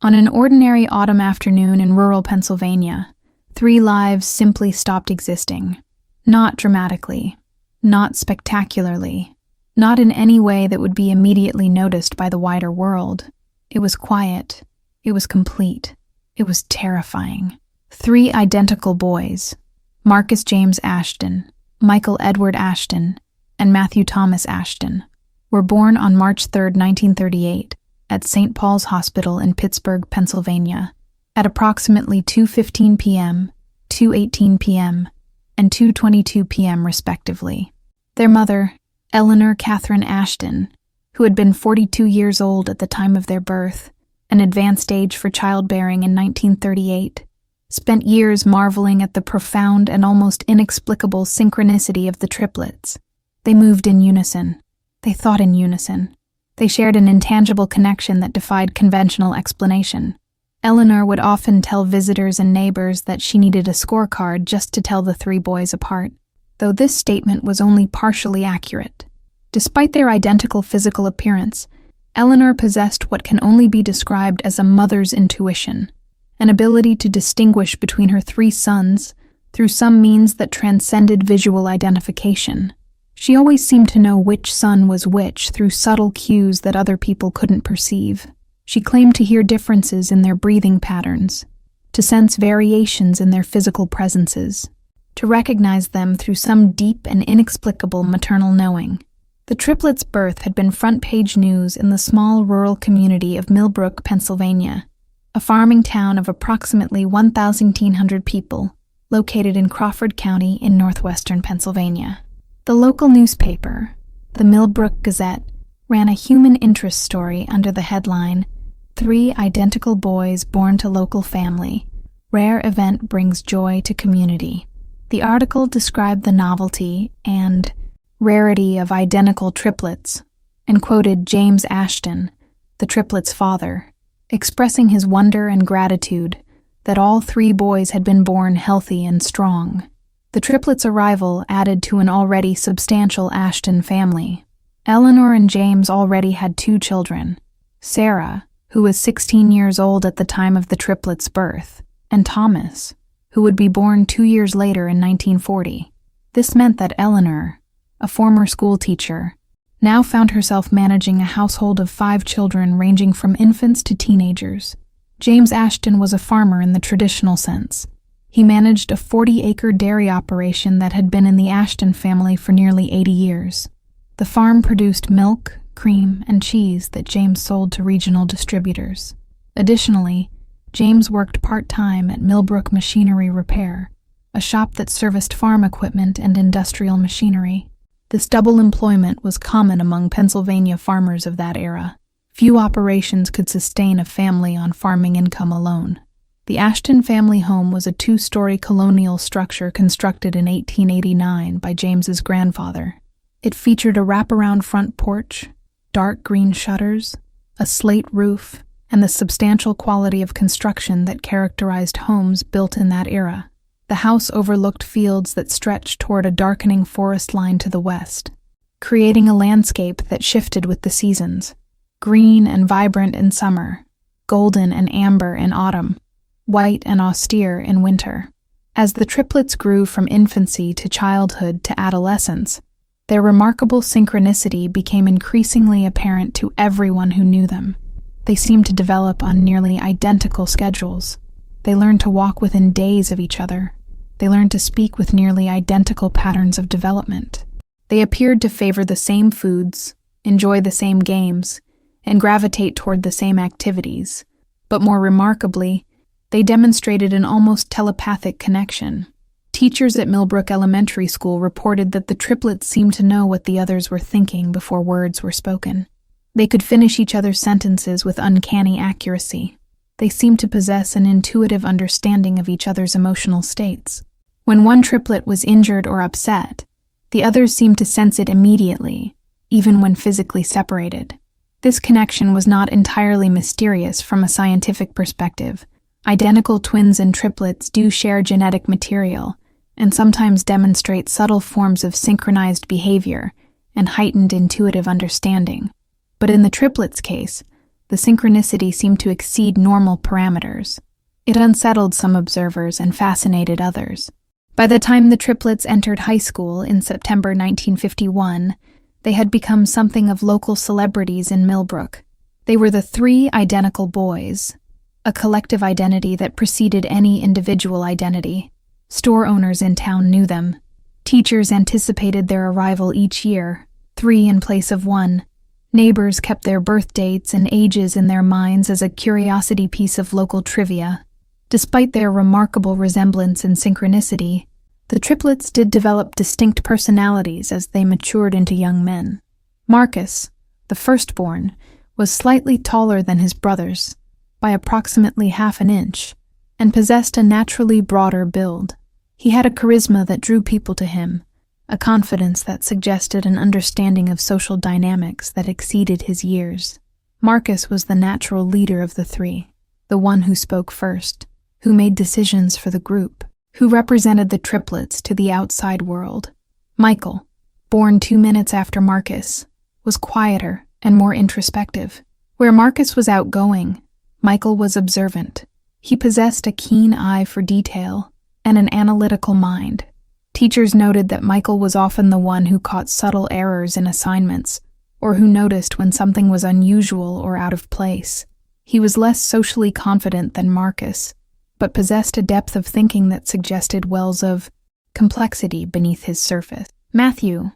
On an ordinary autumn afternoon in rural Pennsylvania, 3 lives simply stopped existing. Not dramatically, not spectacularly, not in any way that would be immediately noticed by the wider world. It was quiet. It was complete. It was terrifying. 3 identical boys, Marcus James Ashton, Michael Edward Ashton, and Matthew Thomas Ashton, were born on March 3, 1938, at St. Paul's Hospital in Pittsburgh, Pennsylvania, at approximately 2:15 p.m., 2:18 p.m., and 2:22 p.m. respectively. Their mother, Eleanor Catherine Ashton, who had been 42 years old at the time of their birth, an advanced age for childbearing in 1938, spent years marveling at the profound and almost inexplicable synchronicity of the triplets. They moved in unison. They thought in unison. They shared an intangible connection that defied conventional explanation. Eleanor would often tell visitors and neighbors that she needed a scorecard just to tell the 3 boys apart, though this statement was only partially accurate. Despite their identical physical appearance, Eleanor possessed what can only be described as a mother's intuition, an ability to distinguish between her 3 sons through some means that transcended visual identification. She always seemed to know which son was which through subtle cues that other people couldn't perceive. She claimed to hear differences in their breathing patterns, to sense variations in their physical presences, to recognize them through some deep and inexplicable maternal knowing. The triplets' birth had been front-page news in the small rural community of Millbrook, Pennsylvania, a farming town of approximately 1,100 people, located in Crawford County in northwestern Pennsylvania. The local newspaper, the Millbrook Gazette, ran a human interest story under the headline, "3 Identical Boys Born to Local Family. Rare Event Brings Joy to Community." The article described the novelty and rarity of identical triplets and quoted James Ashton, the triplets' father, expressing his wonder and gratitude that all 3 boys had been born healthy and strong. The triplets' arrival added to an already substantial Ashton family. Eleanor and James already had 2 children, Sarah, who was 16 years old at the time of the triplets' birth, and Thomas, who would be born 2 years later in 1940. This meant that Eleanor, a former schoolteacher, now found herself managing a household of 5 children ranging from infants to teenagers. James Ashton was a farmer in the traditional sense. He managed a 40-acre dairy operation that had been in the Ashton family for nearly 80 years. The farm produced milk, cream, and cheese that James sold to regional distributors. Additionally, James worked part-time at Millbrook Machinery Repair, a shop that serviced farm equipment and industrial machinery. This double employment was common among Pennsylvania farmers of that era. Few operations could sustain a family on farming income alone. The Ashton family home was a 2-story colonial structure constructed in 1889 by James's grandfather. It featured a wraparound front porch, dark green shutters, a slate roof, and the substantial quality of construction that characterized homes built in that era. The house overlooked fields that stretched toward a darkening forest line to the west, creating a landscape that shifted with the seasons, green and vibrant in summer, golden and amber in autumn, white and austere in winter. As the triplets grew from infancy to childhood to adolescence, their remarkable synchronicity became increasingly apparent to everyone who knew them. They seemed to develop on nearly identical schedules. They learned to walk within days of each other. They learned to speak with nearly identical patterns of development. They appeared to favor the same foods, enjoy the same games, and gravitate toward the same activities. But more remarkably, they demonstrated an almost telepathic connection. Teachers at Millbrook Elementary School reported that the triplets seemed to know what the others were thinking before words were spoken. They could finish each other's sentences with uncanny accuracy. They seemed to possess an intuitive understanding of each other's emotional states. When one triplet was injured or upset, the others seemed to sense it immediately, even when physically separated. This connection was not entirely mysterious from a scientific perspective. Identical twins and triplets do share genetic material, and sometimes demonstrate subtle forms of synchronized behavior and heightened intuitive understanding. But in the triplets' case, the synchronicity seemed to exceed normal parameters. It unsettled some observers and fascinated others. By the time the triplets entered high school in September 1951, they had become something of local celebrities in Millbrook. They were the three identical boys, a collective identity that preceded any individual identity. Store owners in town knew them. Teachers anticipated their arrival each year, 3 in place of 1. Neighbors kept their birth dates and ages in their minds as a curiosity piece of local trivia. Despite their remarkable resemblance and synchronicity, the triplets did develop distinct personalities as they matured into young men. Marcus, the firstborn, was slightly taller than his brothers, by approximately half an inch, and possessed a naturally broader build. He had a charisma that drew people to him, a confidence that suggested an understanding of social dynamics that exceeded his years. Marcus was the natural leader of the 3, the one who spoke first, who made decisions for the group, who represented the triplets to the outside world. Michael, born 2 minutes after Marcus, was quieter and more introspective. Where Marcus was outgoing, Michael was observant. He possessed a keen eye for detail and an analytical mind. Teachers noted that Michael was often the one who caught subtle errors in assignments, or who noticed when something was unusual or out of place. He was less socially confident than Marcus, but possessed a depth of thinking that suggested wells of complexity beneath his surface. Matthew,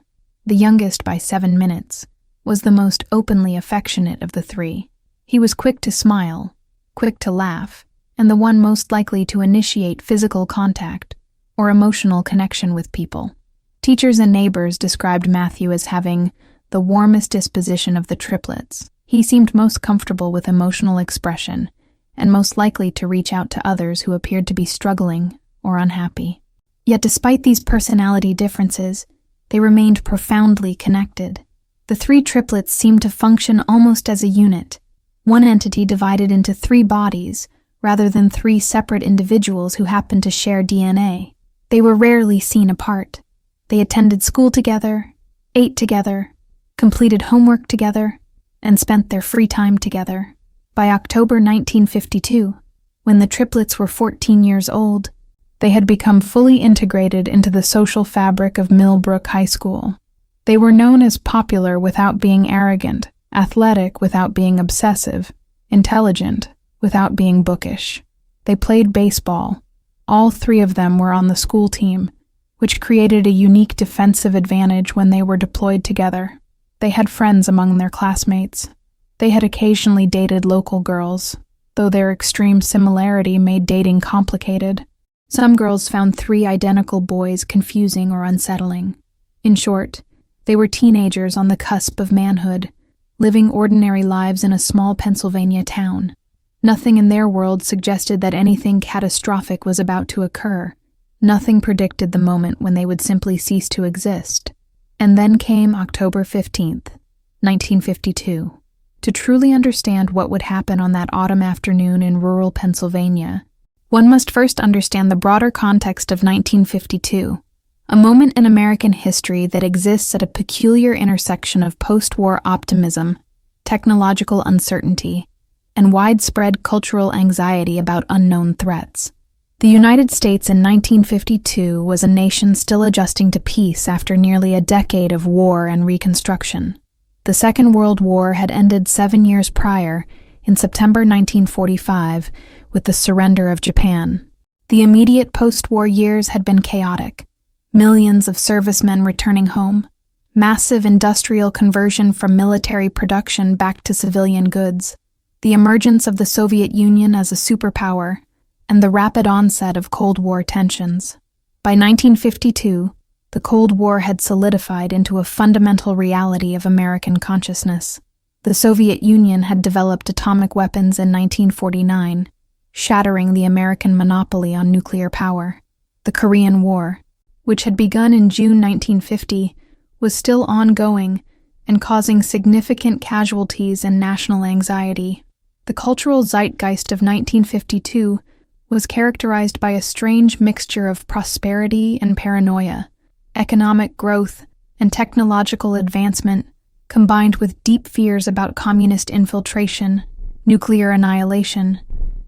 the youngest by 7 minutes, was the most openly affectionate of the 3. He was quick to smile, quick to laugh, and the one most likely to initiate physical contact or emotional connection with people. Teachers and neighbors described Matthew as having the warmest disposition of the triplets. He seemed most comfortable with emotional expression and most likely to reach out to others who appeared to be struggling or unhappy. Yet despite these personality differences, they remained profoundly connected. The 3 triplets seemed to function almost as a unit, one entity divided into 3 bodies rather than 3 separate individuals who happened to share DNA. They were rarely seen apart. They attended school together, ate together, completed homework together, and spent their free time together. By October 1952, when the triplets were 14 years old, they had become fully integrated into the social fabric of Millbrook High School. They were known as popular without being arrogant, athletic without being obsessive, intelligent without being bookish. They played baseball. All 3 of them were on the school team, which created a unique defensive advantage when they were deployed together. They had friends among their classmates. They had occasionally dated local girls, though their extreme similarity made dating complicated. Some girls found 3 identical boys confusing or unsettling. In short, they were teenagers on the cusp of manhood, living ordinary lives in a small Pennsylvania town. Nothing in their world suggested that anything catastrophic was about to occur. Nothing predicted the moment when they would simply cease to exist. And then came October 15th, 1952. To truly understand what would happen on that autumn afternoon in rural Pennsylvania, one must first understand the broader context of 1952, a moment in American history that exists at a peculiar intersection of post-war optimism, technological uncertainty, and widespread cultural anxiety about unknown threats. The United States in 1952 was a nation still adjusting to peace after nearly a decade of war and reconstruction. The Second World War had ended 7 years prior, in September 1945, with the surrender of Japan. The immediate post-war years had been chaotic. Millions of servicemen returning home, massive industrial conversion from military production back to civilian goods, the emergence of the Soviet Union as a superpower, and the rapid onset of Cold War tensions. By 1952, the Cold War had solidified into a fundamental reality of American consciousness. The Soviet Union had developed atomic weapons in 1949, shattering the American monopoly on nuclear power. The Korean War, which had begun in June 1950, was still ongoing and causing significant casualties and national anxiety. The cultural zeitgeist of 1952 was characterized by a strange mixture of prosperity and paranoia. Economic growth and technological advancement, combined with deep fears about communist infiltration nuclear annihilation,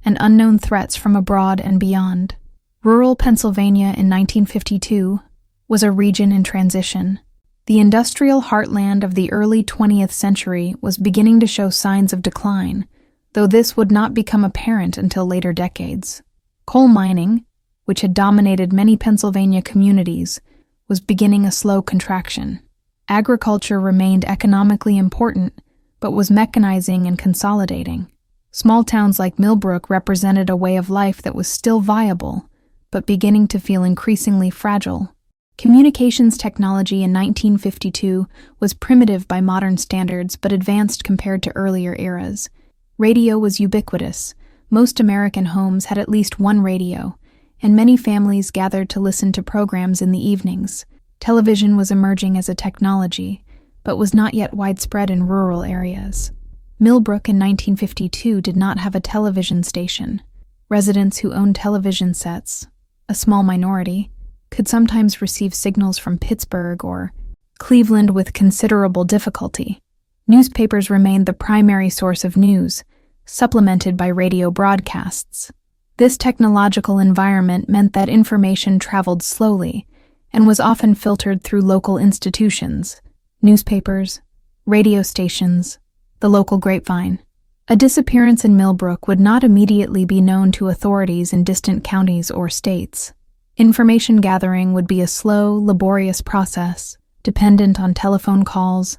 and unknown threats from abroad and beyond. Rural Pennsylvania in 1952 was a region in transition. The industrial heartland of the early 20th century was beginning to show signs of decline, though this would not become apparent until later decades. Coal mining, which had dominated many Pennsylvania communities, was beginning a slow contraction. Agriculture remained economically important, but was mechanizing and consolidating. Small towns like Millbrook represented a way of life that was still viable, but beginning to feel increasingly fragile. Communications technology in 1952 was primitive by modern standards but advanced compared to earlier eras. Radio was ubiquitous. Most American homes had at least one radio, and many families gathered to listen to programs in the evenings. Television was emerging as a technology, but was not yet widespread in rural areas. Millbrook in 1952 did not have a television station. Residents who owned television sets, a small minority, could sometimes receive signals from Pittsburgh or Cleveland with considerable difficulty. Newspapers remained the primary source of news, supplemented by radio broadcasts. This technological environment meant that information traveled slowly and was often filtered through local institutions, newspapers, radio stations, the local grapevine. A disappearance in Millbrook would not immediately be known to authorities in distant counties or states. Information gathering would be a slow, laborious process, dependent on telephone calls,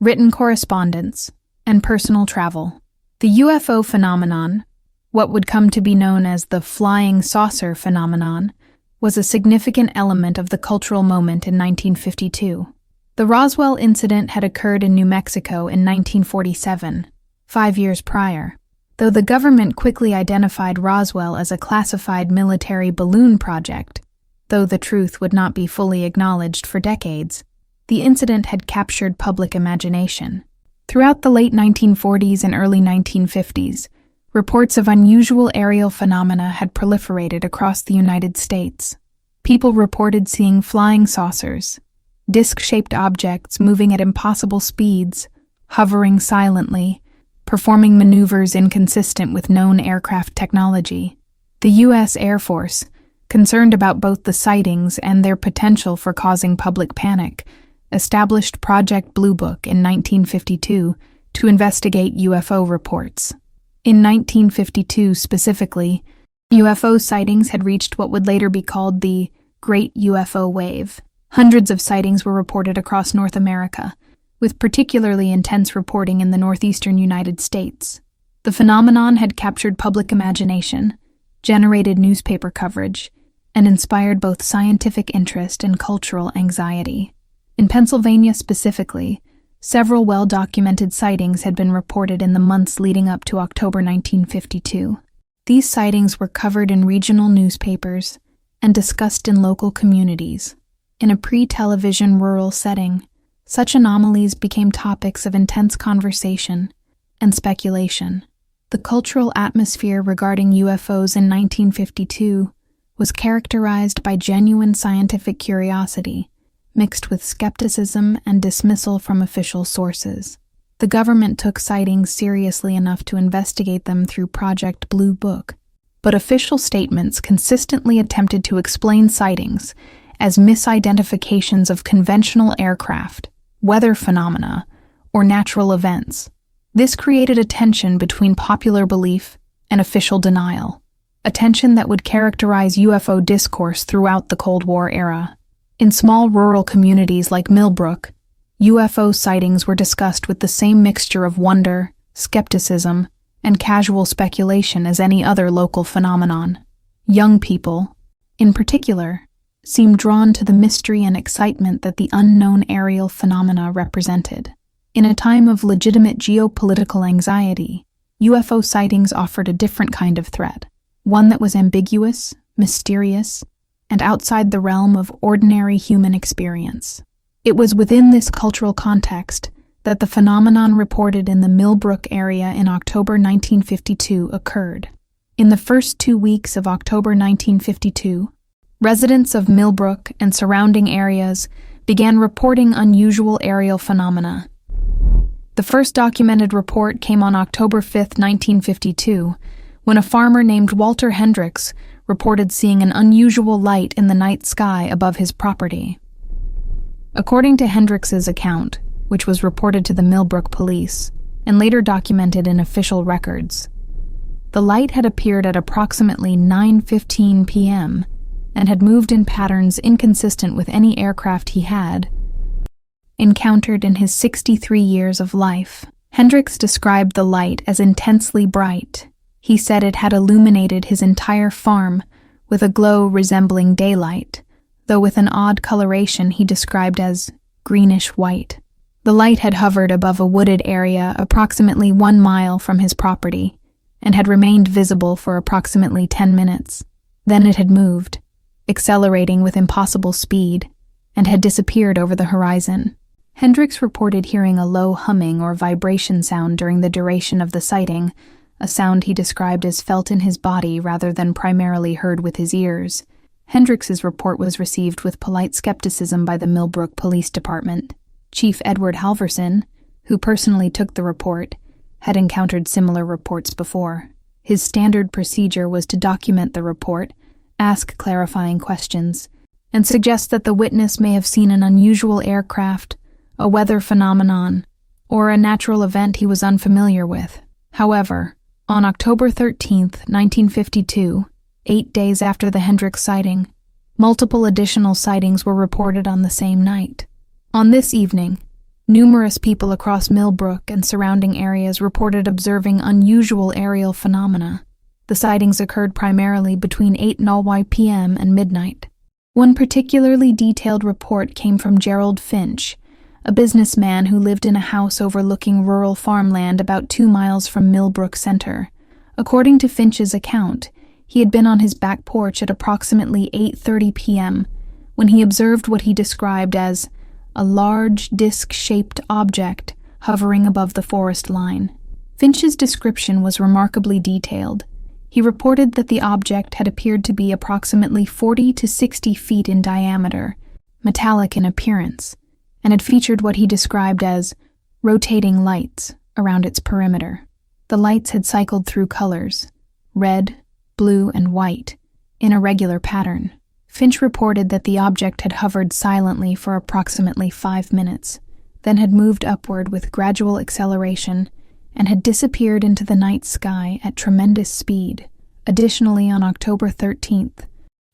written correspondence, and personal travel. The UFO phenomenon, what would come to be known as the flying saucer phenomenon, was a significant element of the cultural moment in 1952. The Roswell incident had occurred in New Mexico in 1947, 5 years prior. Though the government quickly identified Roswell as a classified military balloon project, though the truth would not be fully acknowledged for decades, the incident had captured public imagination. Throughout the late 1940s and early 1950s, reports of unusual aerial phenomena had proliferated across the United States. People reported seeing flying saucers, disc-shaped objects moving at impossible speeds, hovering silently, performing maneuvers inconsistent with known aircraft technology. The U.S. Air Force, concerned about both the sightings and their potential for causing public panic, established Project Blue Book in 1952 to investigate UFO reports. In 1952 specifically, UFO sightings had reached what would later be called the Great UFO Wave. Hundreds of sightings were reported across North America, with particularly intense reporting in the northeastern United States. The phenomenon had captured public imagination, generated newspaper coverage, and inspired both scientific interest and cultural anxiety. In Pennsylvania specifically, several well-documented sightings had been reported in the months leading up to October 1952. These sightings were covered in regional newspapers and discussed in local communities. In a pre-television rural setting, such anomalies became topics of intense conversation and speculation. The cultural atmosphere regarding UFOs in 1952 was characterized by genuine scientific curiosity, mixed with skepticism and dismissal from official sources. The government took sightings seriously enough to investigate them through Project Blue Book, but official statements consistently attempted to explain sightings as misidentifications of conventional aircraft, weather phenomena, or natural events. This created a tension between popular belief and official denial, a tension that would characterize UFO discourse throughout the Cold War era. In small rural communities like Millbrook, UFO sightings were discussed with the same mixture of wonder, skepticism, and casual speculation as any other local phenomenon. Young people, in particular, seemed drawn to the mystery and excitement that the unknown aerial phenomena represented. In a time of legitimate geopolitical anxiety, UFO sightings offered a different kind of threat, one that was ambiguous, mysterious, and outside the realm of ordinary human experience. It was within this cultural context that the phenomenon reported in the Millbrook area in October 1952 occurred. In the first 2 weeks of October 1952, residents of Millbrook and surrounding areas began reporting unusual aerial phenomena. The first documented report came on October 5, 1952, when a farmer named Walter Hendricks reported seeing an unusual light in the night sky above his property. According to Hendricks's account, which was reported to the Millbrook police and later documented in official records, the light had appeared at approximately 9:15 p.m. and had moved in patterns inconsistent with any aircraft he had encountered in his 63 years of life. Hendricks described the light as intensely bright. He said it had illuminated his entire farm with a glow resembling daylight, though with an odd coloration he described as greenish-white. The light had hovered above a wooded area approximately 1 mile from his property and had remained visible for approximately 10 minutes. Then it had moved, accelerating with impossible speed, and had disappeared over the horizon. Hendricks reported hearing a low humming or vibration sound during the duration of the sighting, a sound he described as felt in his body rather than primarily heard with his ears. Hendricks's report was received with polite skepticism by the Millbrook Police Department. Chief Edward Halverson, who personally took the report, had encountered similar reports before. His standard procedure was to document the report, ask clarifying questions, and suggest that the witness may have seen an unusual aircraft, a weather phenomenon, or a natural event he was unfamiliar with. However, on October 13, 1952, 8 days after the Hendricks sighting, multiple additional sightings were reported on the same night. On this evening, numerous people across Millbrook and surrounding areas reported observing unusual aerial phenomena. The sightings occurred primarily between 8:00 p.m. and midnight. One particularly detailed report came from Gerald Finch, a businessman who lived in a house overlooking rural farmland about 2 miles from Millbrook Center. According to Finch's account, he had been on his back porch at approximately 8:30 p.m. when he observed what he described as a large, disc-shaped object hovering above the forest line. Finch's description was remarkably detailed. He reported that the object had appeared to be approximately 40 to 60 feet in diameter, metallic in appearance, and had featured what he described as rotating lights around its perimeter. The lights had cycled through colors, red, blue, and white, in a regular pattern. Finch reported that the object had hovered silently for approximately 5 minutes, then had moved upward with gradual acceleration and had disappeared into the night sky at tremendous speed. Additionally, on October 13th,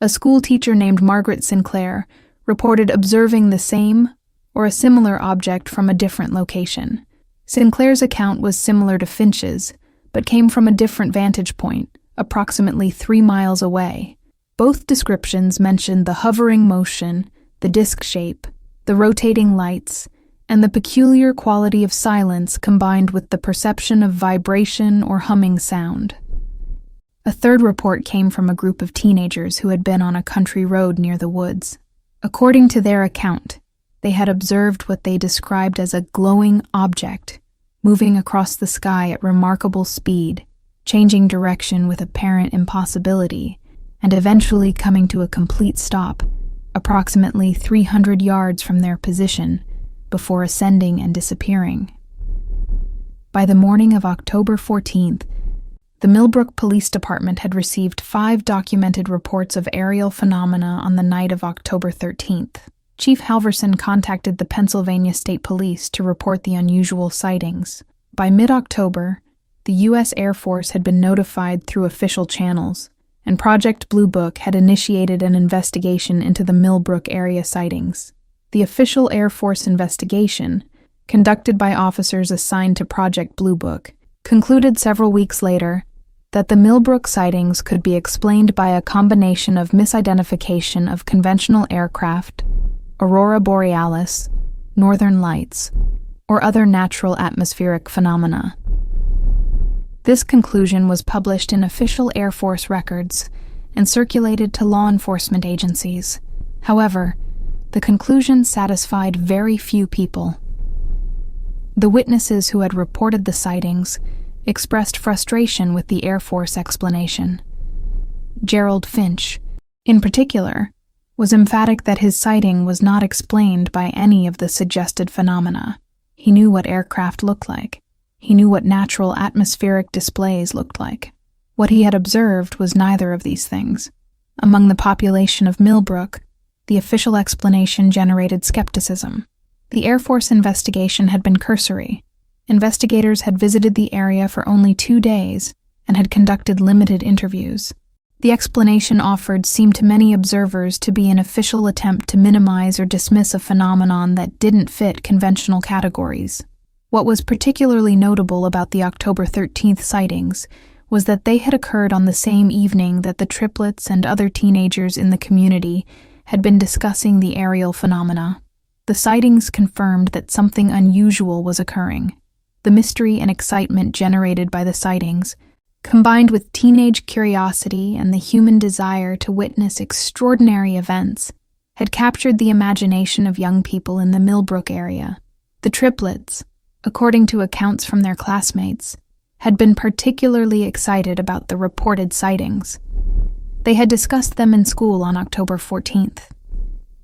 a school teacher named Margaret Sinclair reported observing the same or a similar object from a different location. Sinclair's account was similar to Finch's, but came from a different vantage point, approximately 3 miles away. Both descriptions mentioned the hovering motion, the disc shape, the rotating lights, and the peculiar quality of silence combined with the perception of vibration or humming sound. A third report came from a group of teenagers who had been on a country road near the woods. According to their account, they had observed what they described as a glowing object moving across the sky at remarkable speed, changing direction with apparent impossibility, and eventually coming to a complete stop, approximately 300 yards from their position, before ascending and disappearing. By the morning of October 14th, the Millbrook Police Department had received 5 documented reports of aerial phenomena on the night of October 13th. Chief Halverson contacted the Pennsylvania State Police to report the unusual sightings. By mid-October, the U.S. Air Force had been notified through official channels, and Project Blue Book had initiated an investigation into the Millbrook area sightings. The official Air Force investigation, conducted by officers assigned to Project Blue Book, concluded several weeks later that the Millbrook sightings could be explained by a combination of misidentification of conventional aircraft, aurora borealis, northern lights, or other natural atmospheric phenomena. This conclusion was published in official Air Force records and circulated to law enforcement agencies. However, the conclusion satisfied very few people. The witnesses who had reported the sightings expressed frustration with the Air Force explanation. Gerald Finch, in particular, was emphatic that his sighting was not explained by any of the suggested phenomena. He knew what aircraft looked like. He knew what natural atmospheric displays looked like. What he had observed was neither of these things. Among the population of Millbrook, the official explanation generated skepticism. The Air Force investigation had been cursory. Investigators had visited the area for only 2 days and had conducted limited interviews. The explanation offered seemed to many observers to be an official attempt to minimize or dismiss a phenomenon that didn't fit conventional categories. What was particularly notable about the October 13th sightings was that they had occurred on the same evening that the Triplets and other teenagers in the community had been discussing the aerial phenomena. The sightings confirmed that something unusual was occurring. The mystery and excitement generated by the sightings, combined with teenage curiosity and the human desire to witness extraordinary events, had captured the imagination of young people in the Millbrook area. The Triplets, according to accounts from their classmates, had been particularly excited about the reported sightings. They had discussed them in school on October 14th.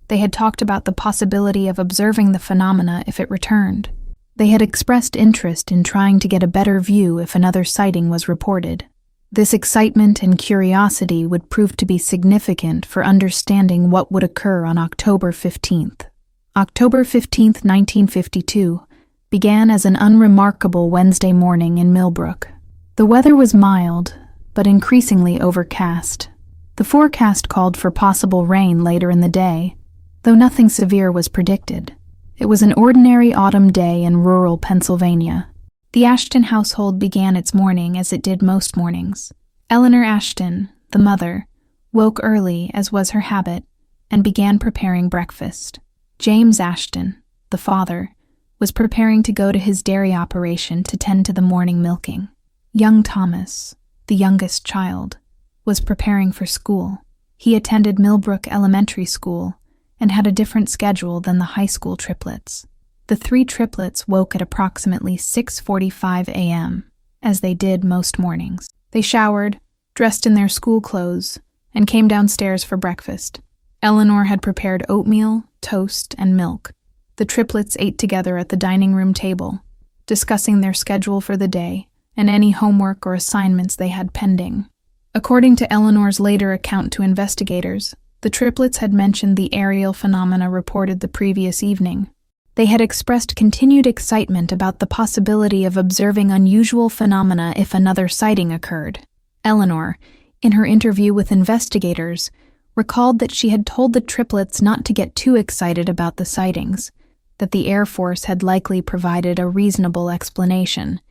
They had talked about the possibility of observing the phenomena if it returned. They had expressed interest in trying to get a better view if another sighting was reported. This excitement and curiosity would prove to be significant for understanding what would occur on October 15th. October 15th, 1952, began as an unremarkable Wednesday morning in Millbrook. The weather was mild, but increasingly overcast. The forecast called for possible rain later in the day, though nothing severe was predicted. It was an ordinary autumn day in rural Pennsylvania. The Ashton household began its morning as it did most mornings. Eleanor Ashton, the mother, woke early, as was her habit, and began preparing breakfast. James Ashton, the father, was preparing to go to his dairy operation to tend to the morning milking. Young Thomas, the youngest child, was preparing for school. He attended Millbrook Elementary School and had a different schedule than the high school triplets. The 3 triplets woke at approximately 6:45 a.m., as they did most mornings. They showered, dressed in their school clothes, and came downstairs for breakfast. Eleanor had prepared oatmeal, toast, and milk. The triplets ate together at the dining room table, discussing their schedule for the day and any homework or assignments they had pending. According to Eleanor's later account to investigators, the triplets had mentioned the aerial phenomena reported the previous evening. They had expressed continued excitement about the possibility of observing unusual phenomena if another sighting occurred. Eleanor, in her interview with investigators, recalled that she had told the triplets not to get too excited about the sightings, that the Air Force had likely provided a reasonable explanation,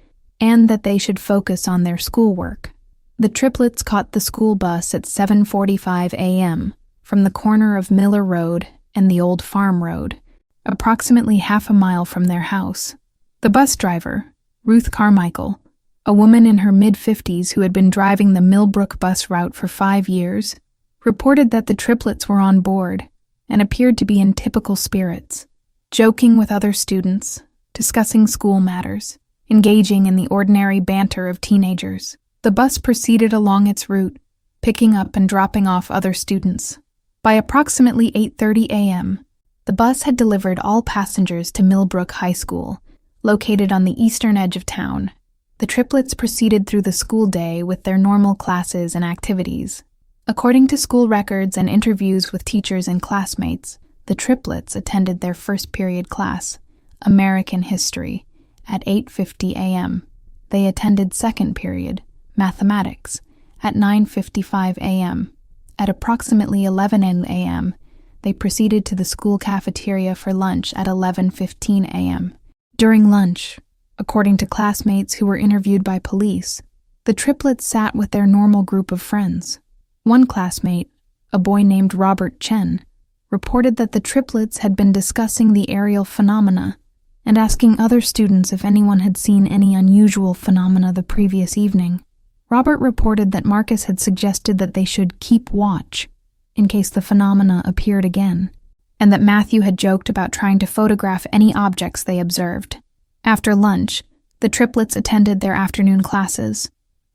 and that they should focus on their schoolwork. The triplets caught the school bus at 7:45 a.m. from the corner of Miller Road and the Old Farm Road, approximately half a mile from their house. The bus driver, Ruth Carmichael, a woman in her mid-50s who had been driving the Millbrook bus route for 5 years, reported that the triplets were on board and appeared to be in typical spirits, joking with other students, discussing school matters, engaging in the ordinary banter of teenagers. The bus proceeded along its route, picking up and dropping off other students. By approximately 8:30 a.m., the bus had delivered all passengers to Millbrook High School, located on the eastern edge of town. The triplets proceeded through the school day with their normal classes and activities. According to school records and interviews with teachers and classmates, the triplets attended their first period class, American History, at 8:50 a.m. They attended second period, Mathematics, at 9:55 a.m. At approximately 11 a.m., they proceeded to the school cafeteria for lunch at 11:15 a.m. During lunch, according to classmates who were interviewed by police, the triplets sat with their normal group of friends. One classmate, a boy named Robert Chen, reported that the triplets had been discussing the aerial phenomena and asking other students if anyone had seen any unusual phenomena the previous evening. Robert reported that Marcus had suggested that they should keep watch in case the phenomena appeared again, and that Matthew had joked about trying to photograph any objects they observed. After lunch, the triplets attended their afternoon classes.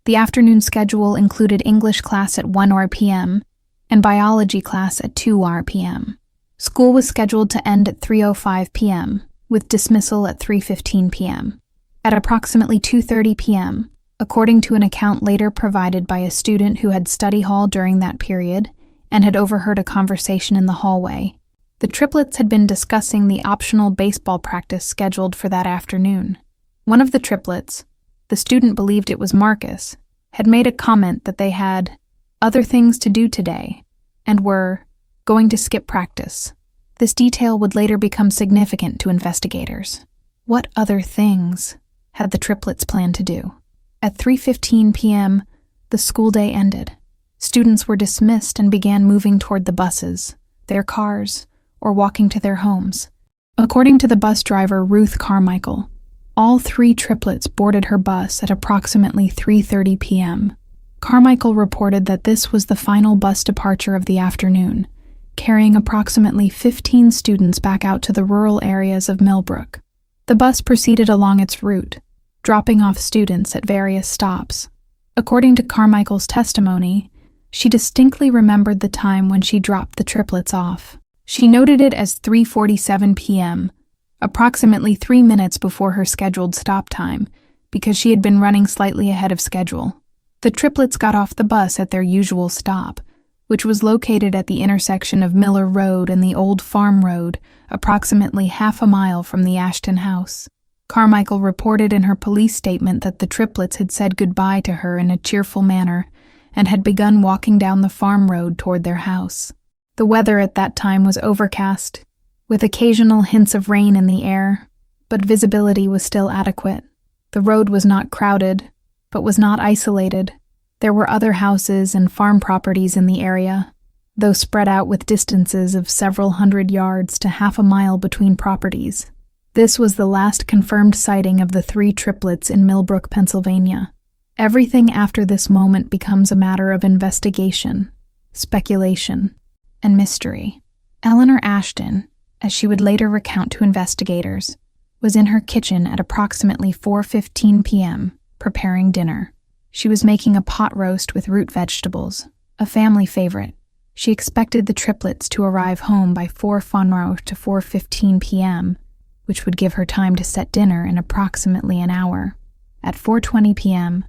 The afternoon schedule included English class at 1 p.m. and biology class at 2 p.m. School was scheduled to end at 3:05 p.m., with dismissal at 3:15 p.m. At approximately 2:30 p.m., according to an account later provided by a student who had study hall during that period and had overheard a conversation in the hallway, the triplets had been discussing the optional baseball practice scheduled for that afternoon. One of the triplets, the student believed it was Marcus, had made a comment that they had other things to do today and were going to skip practice. This detail would later become significant to investigators. What other things had the triplets planned to do? At 3:15 p.m., the school day ended. Students were dismissed and began moving toward the buses, their cars, or walking to their homes. According to the bus driver Ruth Carmichael, all 3 triplets boarded her bus at approximately 3:30 p.m. Carmichael reported that this was the final bus departure of the afternoon, carrying approximately 15 students back out to the rural areas of Millbrook. The bus proceeded along its route, dropping off students at various stops. According to Carmichael's testimony, she distinctly remembered the time when she dropped the triplets off. She noted it as 3:47 p.m., approximately 3 minutes before her scheduled stop time, because she had been running slightly ahead of schedule. The triplets got off the bus at their usual stop, which was located at the intersection of Miller Road and the Old Farm Road, approximately half a mile from the Ashton house. Carmichael reported in her police statement that the triplets had said goodbye to her in a cheerful manner and had begun walking down the farm road toward their house. The weather at that time was overcast, with occasional hints of rain in the air, but visibility was still adequate. The road was not crowded, but was not isolated. There were other houses and farm properties in the area, though spread out with distances of several hundred yards to half a mile between properties. This was the last confirmed sighting of the 3 triplets in Millbrook, Pennsylvania. Everything after this moment becomes a matter of investigation, speculation, and mystery. Eleanor Ashton, as she would later recount to investigators, was in her kitchen at approximately 4:15 p.m., preparing dinner. She was making a pot roast with root vegetables, a family favorite. She expected the triplets to arrive home by 4:15 to 4:15 p.m., which would give her time to set dinner in approximately an hour. At 4:20 p.m.,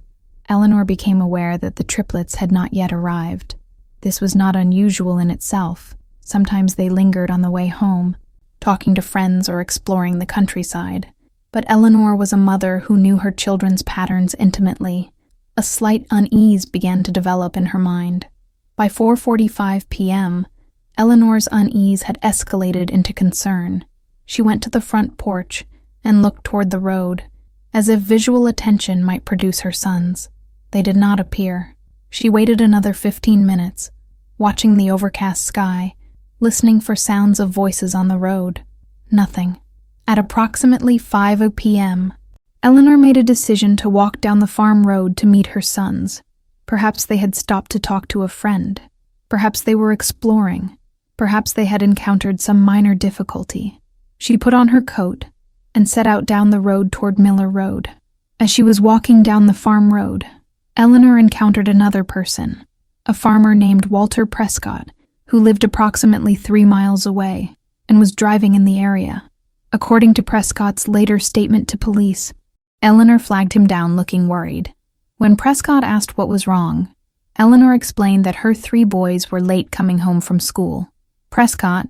Eleanor became aware that the triplets had not yet arrived. This was not unusual in itself. Sometimes they lingered on the way home, talking to friends or exploring the countryside. But Eleanor was a mother who knew her children's patterns intimately. A slight unease began to develop in her mind. By 4:45 p.m., Eleanor's unease had escalated into concern. She went to the front porch and looked toward the road, as if visual attention might produce her sons. They did not appear. She waited another 15 minutes, watching the overcast sky, listening for sounds of voices on the road. Nothing. At approximately 5 p.m., Eleanor made a decision to walk down the farm road to meet her sons. Perhaps they had stopped to talk to a friend. Perhaps they were exploring. Perhaps they had encountered some minor difficulty. She put on her coat and set out down the road toward Miller Road. As she was walking down the farm road, Eleanor encountered another person, a farmer named Walter Prescott, who lived approximately 3 miles away and was driving in the area. According to Prescott's later statement to police, Eleanor flagged him down looking worried. When Prescott asked what was wrong, Eleanor explained that her 3 boys were late coming home from school. Prescott,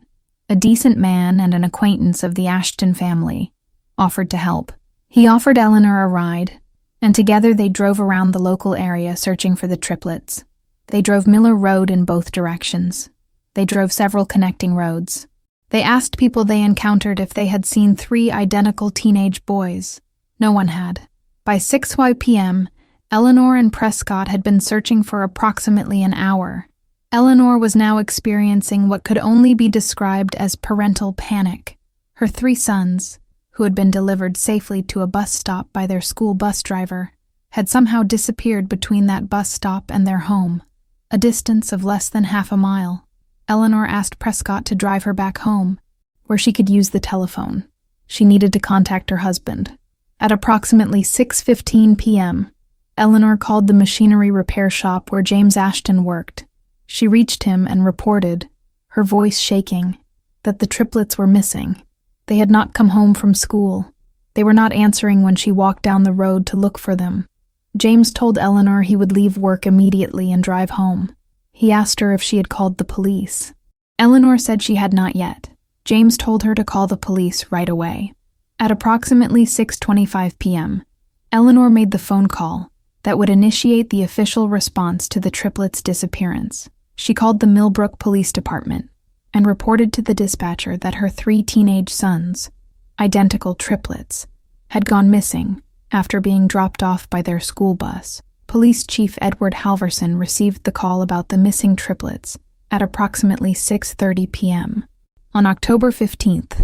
a decent man and an acquaintance of the Ashton family, offered to help. He offered Eleanor a ride, and together they drove around the local area searching for the triplets. They drove Miller Road in both directions. They drove several connecting roads. They asked people they encountered if they had seen 3 identical teenage boys. No one had. By 6 p.m., Eleanor and Prescott had been searching for approximately an hour. Eleanor was now experiencing what could only be described as parental panic. Her 3 sons, who had been delivered safely to a bus stop by their school bus driver, had somehow disappeared between that bus stop and their home, a distance of less than half a mile. Eleanor asked Prescott to drive her back home, where she could use the telephone. She needed to contact her husband. At approximately 6:15 p.m., Eleanor called the machinery repair shop where James Ashton worked. She reached him and reported, her voice shaking, that the triplets were missing. They had not come home from school. They were not answering when she walked down the road to look for them. James told Eleanor he would leave work immediately and drive home. He asked her if she had called the police. Eleanor said she had not yet. James told her to call the police right away. At approximately 6:25 p.m., Eleanor made the phone call that would initiate the official response to the triplets' disappearance. She called the Millbrook Police Department and reported to the dispatcher that her 3 teenage sons, identical triplets, had gone missing after being dropped off by their school bus. Police Chief Edward Halverson received the call about the missing triplets at approximately 6:30 p.m. on October 15th,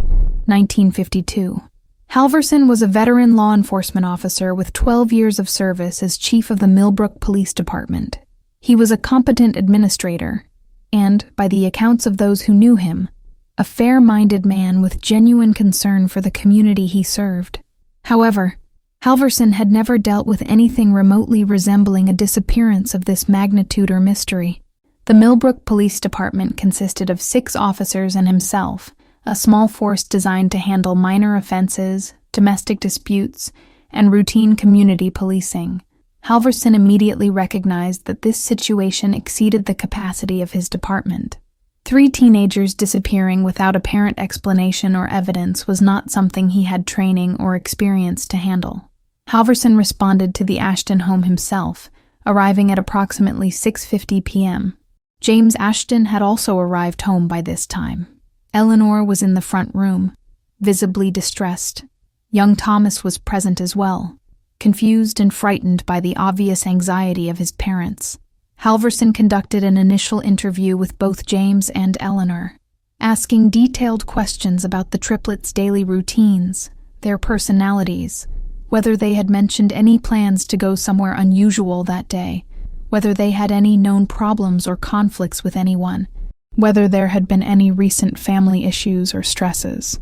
1952. Halverson was a veteran law enforcement officer with 12 years of service as chief of the Millbrook Police Department. He was a competent administrator and, by the accounts of those who knew him, a fair-minded man with genuine concern for the community he served. However, Halverson had never dealt with anything remotely resembling a disappearance of this magnitude or mystery. The Millbrook Police Department consisted of 6 officers and himself, a small force designed to handle minor offenses, domestic disputes, and routine community policing. Halverson immediately recognized that this situation exceeded the capacity of his department. 3 teenagers disappearing without apparent explanation or evidence was not something he had training or experience to handle. Halverson responded to the Ashton home himself, arriving at approximately 6:50 p.m. James Ashton had also arrived home by this time. Eleanor was in the front room, visibly distressed. Young Thomas was present as well, confused and frightened by the obvious anxiety of his parents. Halverson conducted an initial interview with both James and Eleanor, asking detailed questions about the triplets' daily routines, their personalities, whether they had mentioned any plans to go somewhere unusual that day, whether they had any known problems or conflicts with anyone, whether there had been any recent family issues or stresses.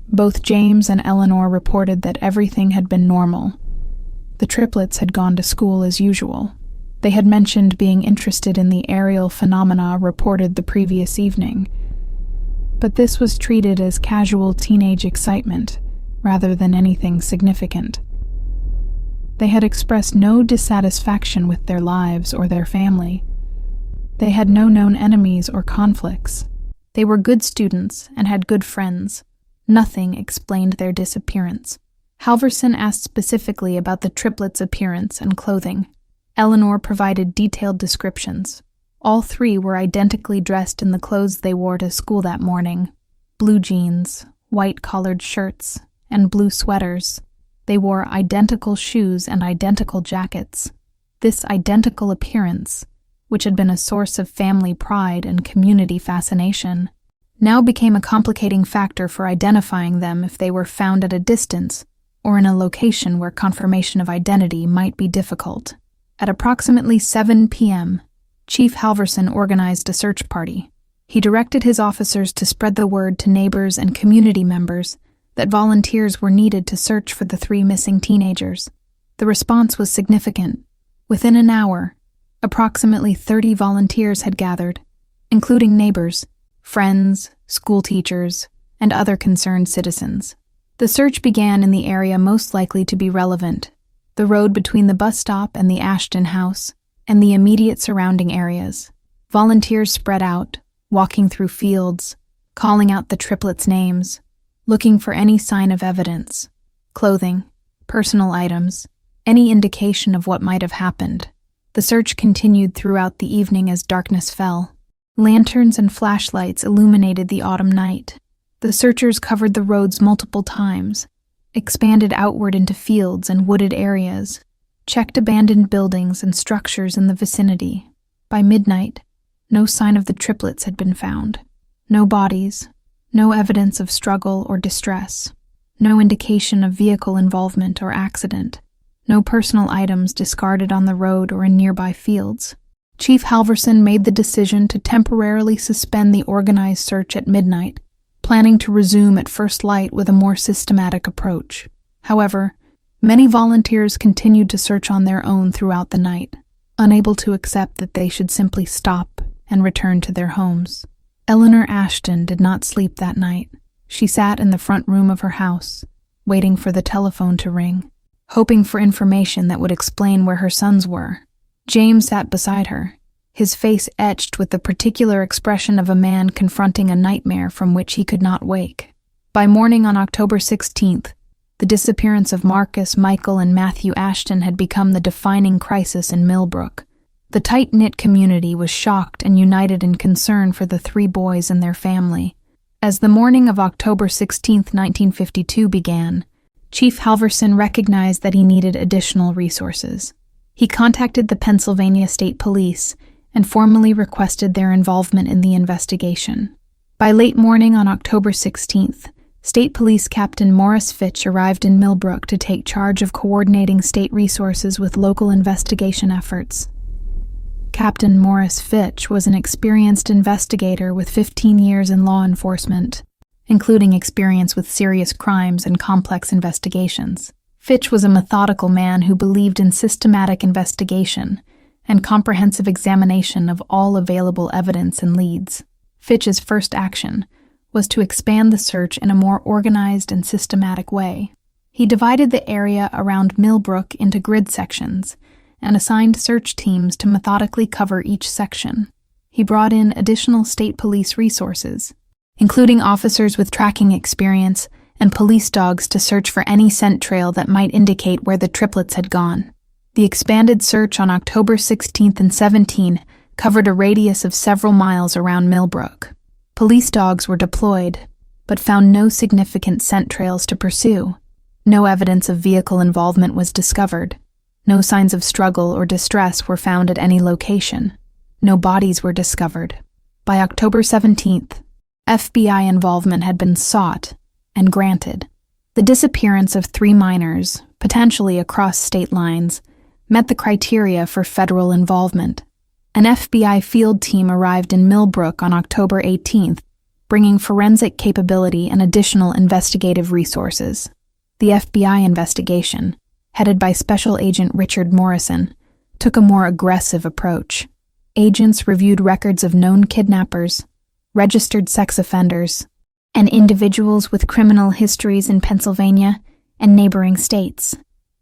Both James and Eleanor reported that everything had been normal. The triplets had gone to school as usual. They had mentioned being interested in the aerial phenomena reported the previous evening, but this was treated as casual teenage excitement rather than anything significant. They had expressed no dissatisfaction with their lives or their family. They had no known enemies or conflicts. They were good students and had good friends. Nothing explained their disappearance. Halverson asked specifically about the triplets' appearance and clothing. Eleanor provided detailed descriptions. All 3 were identically dressed in the clothes they wore to school that morning: blue jeans, white collared shirts, and blue sweaters. They wore identical shoes and identical jackets. This identical appearance, which had been a source of family pride and community fascination, now became a complicating factor for identifying them if they were found at a distance or in a location where confirmation of identity might be difficult. At approximately 7 p.m., Chief Halverson organized a search party. He directed his officers to spread the word to neighbors and community members that volunteers were needed to search for the 3 missing teenagers. The response was significant. Within an hour, approximately 30 volunteers had gathered, including neighbors, friends, school teachers, and other concerned citizens. The search began in the area most likely to be relevant: the road between the bus stop and the Ashton house, and the immediate surrounding areas. Volunteers spread out, walking through fields, calling out the triplets' names, looking for any sign of evidence: clothing, personal items, any indication of what might have happened. The search continued throughout the evening as darkness fell. Lanterns and flashlights illuminated the autumn night. The searchers covered the roads multiple times, expanded outward into fields and wooded areas, checked abandoned buildings and structures in the vicinity. By midnight, no sign of the triplets had been found. No bodies, no evidence of struggle or distress, no indication of vehicle involvement or accident, no personal items discarded on the road or in nearby fields. Chief Halverson made the decision to temporarily suspend the organized search at midnight, planning to resume at first light with a more systematic approach. However, many volunteers continued to search on their own throughout the night, unable to accept that they should simply stop and return to their homes. Eleanor Ashton did not sleep that night. She sat in the front room of her house, waiting for the telephone to ring, hoping for information that would explain where her sons were. James sat beside her, his face etched with the particular expression of a man confronting a nightmare from which he could not wake. By morning on October 16th, the disappearance of Marcus, Michael, and Matthew Ashton had become the defining crisis in Millbrook. The tight-knit community was shocked and united in concern for the three boys and their family. As the morning of October 16, 1952 began, Chief Halverson recognized that he needed additional resources. He contacted the Pennsylvania State Police and formally requested their involvement in the investigation. By late morning on October 16th, State Police Captain Morris Fitch arrived in Millbrook to take charge of coordinating state resources with local investigation efforts. Captain Morris Fitch was an experienced investigator with 15 years in law enforcement, including experience with serious crimes and complex investigations. Fitch was a methodical man who believed in systematic investigation and comprehensive examination of all available evidence and leads. Fitch's first action was to expand the search in a more organized and systematic way. He divided the area around Millbrook into grid sections and assigned search teams to methodically cover each section. He brought in additional state police resources, including officers with tracking experience and police dogs to search for any scent trail that might indicate where the triplets had gone. The expanded search on October 16th and 17th covered a radius of several miles around Millbrook. Police dogs were deployed, but found no significant scent trails to pursue. No evidence of vehicle involvement was discovered. No signs of struggle or distress were found at any location. No bodies were discovered. By October 17th, FBI involvement had been sought and granted. The disappearance of 3 minors, potentially across state lines, met the criteria for federal involvement. An FBI field team arrived in Millbrook on October 18th, bringing forensic capability and additional investigative resources. The FBI investigation, headed by Special Agent Richard Morrison, took a more aggressive approach. Agents reviewed records of known kidnappers, registered sex offenders, and individuals with criminal histories in Pennsylvania and neighboring states.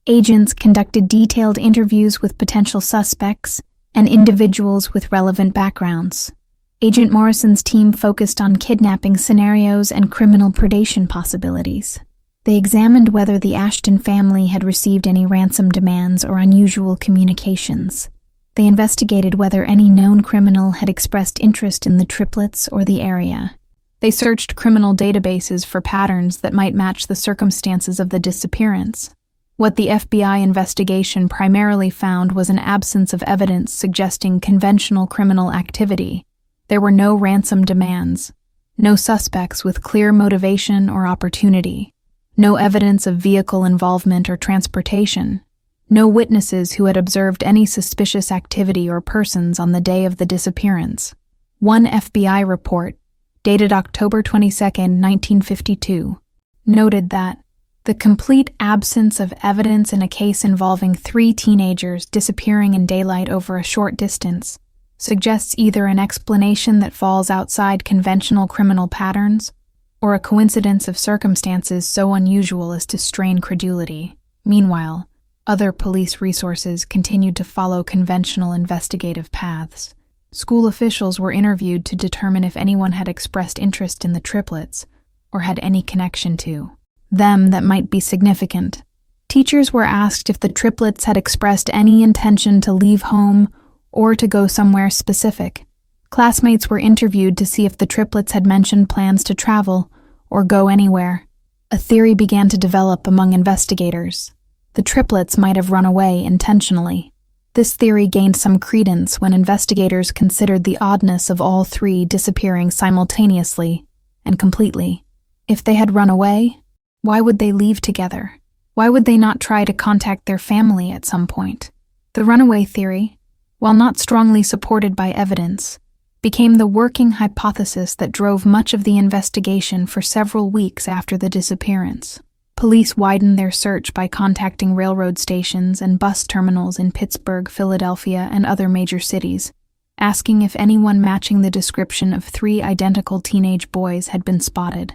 Agents conducted detailed interviews with potential suspects and individuals with relevant backgrounds. Agent Morrison's team focused on kidnapping scenarios and criminal predation possibilities. They examined whether the Ashton family had received any ransom demands or unusual communications. They investigated whether any known criminal had expressed interest in the triplets or the area. They searched criminal databases for patterns that might match the circumstances of the disappearance. What the FBI investigation primarily found was an absence of evidence suggesting conventional criminal activity. There were no ransom demands, no suspects with clear motivation or opportunity, no evidence of vehicle involvement or transportation, no witnesses who had observed any suspicious activity or persons on the day of the disappearance. One FBI report, dated October 22, 1952, noted that the complete absence of evidence in a case involving 3 teenagers disappearing in daylight over a short distance suggests either an explanation that falls outside conventional criminal patterns or a coincidence of circumstances so unusual as to strain credulity. Meanwhile, other police resources continued to follow conventional investigative paths. School officials were interviewed to determine if anyone had expressed interest in the triplets or had any connection to them that might be significant. Teachers were asked if the triplets had expressed any intention to leave home or to go somewhere specific. Classmates were interviewed to see if the triplets had mentioned plans to travel or go anywhere. A theory began to develop among investigators. The triplets might have run away intentionally. This theory gained some credence when investigators considered the oddness of all 3 disappearing simultaneously and completely. If they had run away, why would they leave together? Why would they not try to contact their family at some point? The runaway theory, while not strongly supported by evidence, became the working hypothesis that drove much of the investigation for several weeks after the disappearance. Police widened their search by contacting railroad stations and bus terminals in Pittsburgh, Philadelphia, and other major cities, asking if anyone matching the description of 3 identical teenage boys had been spotted.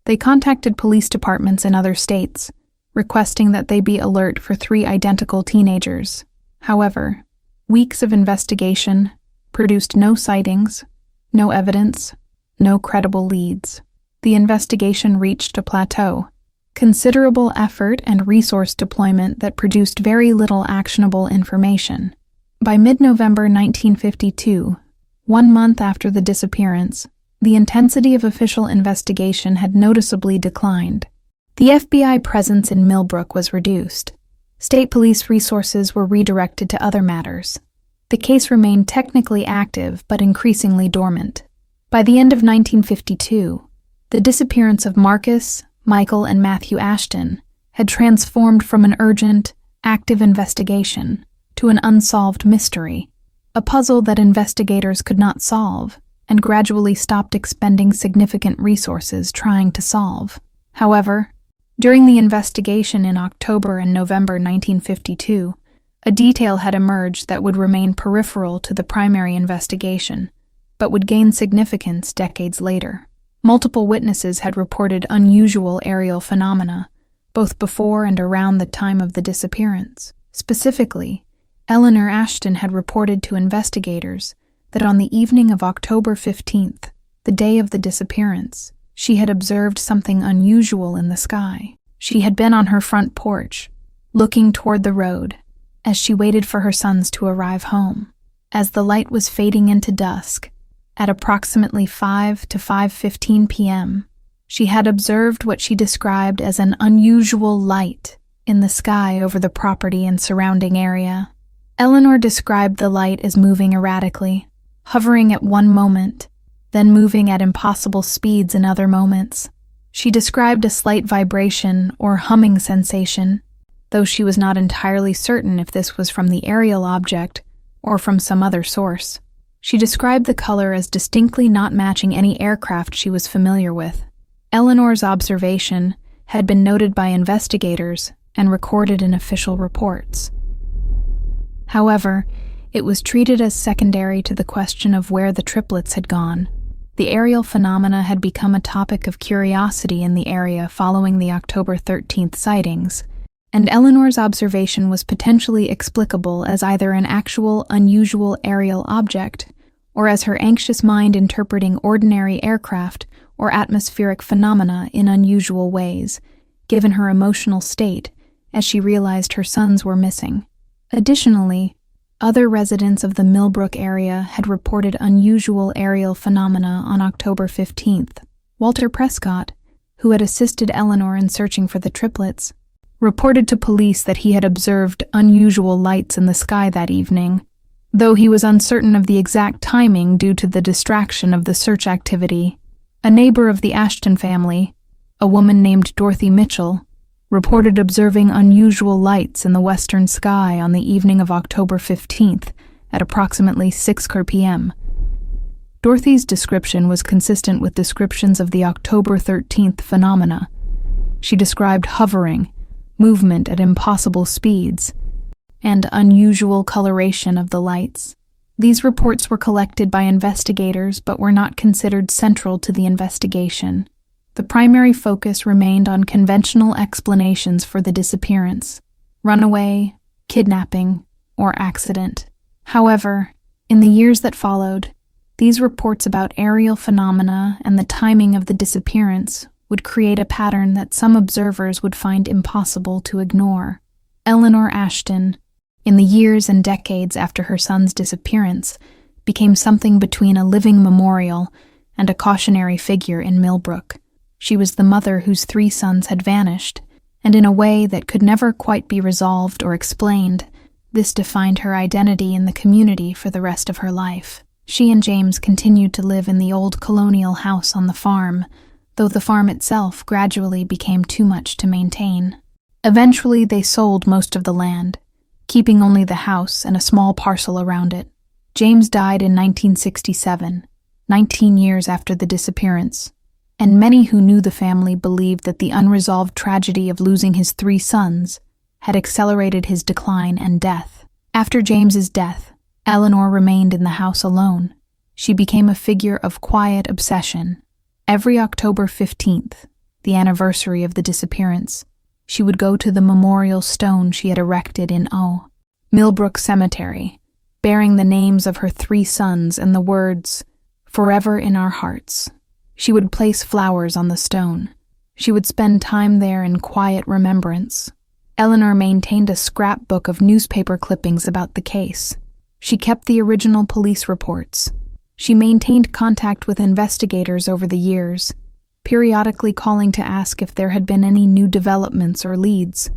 They contacted police departments in other states, requesting that they be alert for 3 identical teenagers. However, weeks of investigation produced no sightings, no evidence, no credible leads. The investigation reached a plateau. Considerable effort and resource deployment that produced very little actionable information. By mid-November 1952, 1 month after the disappearance, the intensity of official investigation had noticeably declined. The FBI presence in Millbrook was reduced. State police resources were redirected to other matters. The case remained technically active but increasingly dormant. By the end of 1952, the disappearance of Marcus, Michael, and Matthew Ashton had transformed from an urgent, active investigation to an unsolved mystery, a puzzle that investigators could not solve and gradually stopped expending significant resources trying to solve. However, during the investigation in October and November 1952, a detail had emerged that would remain peripheral to the primary investigation, but would gain significance decades later. Multiple witnesses had reported unusual aerial phenomena, both before and around the time of the disappearance. Specifically, Eleanor Ashton had reported to investigators that on the evening of October 15th, the day of the disappearance, she had observed something unusual in the sky. She had been on her front porch, looking toward the road, as she waited for her sons to arrive home. As the light was fading into dusk, at approximately 5 to 5:15 p.m., she had observed what she described as an unusual light in the sky over the property and surrounding area. Eleanor described the light as moving erratically, hovering at one moment, then moving at impossible speeds in other moments. She described a slight vibration or humming sensation, though she was not entirely certain if this was from the aerial object or from some other source. She described the color as distinctly not matching any aircraft she was familiar with. Eleanor's observation had been noted by investigators and recorded in official reports. However, it was treated as secondary to the question of where the triplets had gone. The aerial phenomena had become a topic of curiosity in the area following the October 13th sightings, and Eleanor's observation was potentially explicable as either an actual, unusual aerial object or as her anxious mind interpreting ordinary aircraft or atmospheric phenomena in unusual ways, given her emotional state as she realized her sons were missing. Additionally, other residents of the Millbrook area had reported unusual aerial phenomena on October 15th. Walter Prescott, who had assisted Eleanor in searching for the triplets, reported to police that he had observed unusual lights in the sky that evening, though he was uncertain of the exact timing due to the distraction of the search activity. A neighbor of the Ashton family, a woman named Dorothy Mitchell, reported observing unusual lights in the western sky on the evening of October 15th at approximately 6 p.m. Dorothy's description was consistent with descriptions of the October 13th phenomena. She described hovering, movement at impossible speeds, and unusual coloration of the lights. These reports were collected by investigators but were not considered central to the investigation. The primary focus remained on conventional explanations for the disappearance: runaway, kidnapping, or accident. However, in the years that followed, these reports about aerial phenomena and the timing of the disappearance would create a pattern that some observers would find impossible to ignore. Eleanor Ashton, in the years and decades after her son's disappearance, became something between a living memorial and a cautionary figure in Millbrook. She was the mother whose 3 sons had vanished, and in a way that could never quite be resolved or explained, this defined her identity in the community for the rest of her life. She and James continued to live in the old colonial house on the farm, though the farm itself gradually became too much to maintain. Eventually, they sold most of the land, keeping only the house and a small parcel around it. James died in 1967, 19 years after the disappearance, and many who knew the family believed that the unresolved tragedy of losing his 3 sons had accelerated his decline and death. After James's death, Eleanor remained in the house alone. She became a figure of quiet obsession. Every October 15th, the anniversary of the disappearance, she would go to the memorial stone she had erected in Millbrook Cemetery, bearing the names of her 3 sons and the words, "Forever in our hearts." She would place flowers on the stone. She would spend time there in quiet remembrance. Eleanor maintained a scrapbook of newspaper clippings about the case. She kept the original police reports. She maintained contact with investigators over the years, periodically calling to ask if there had been any new developments or leads.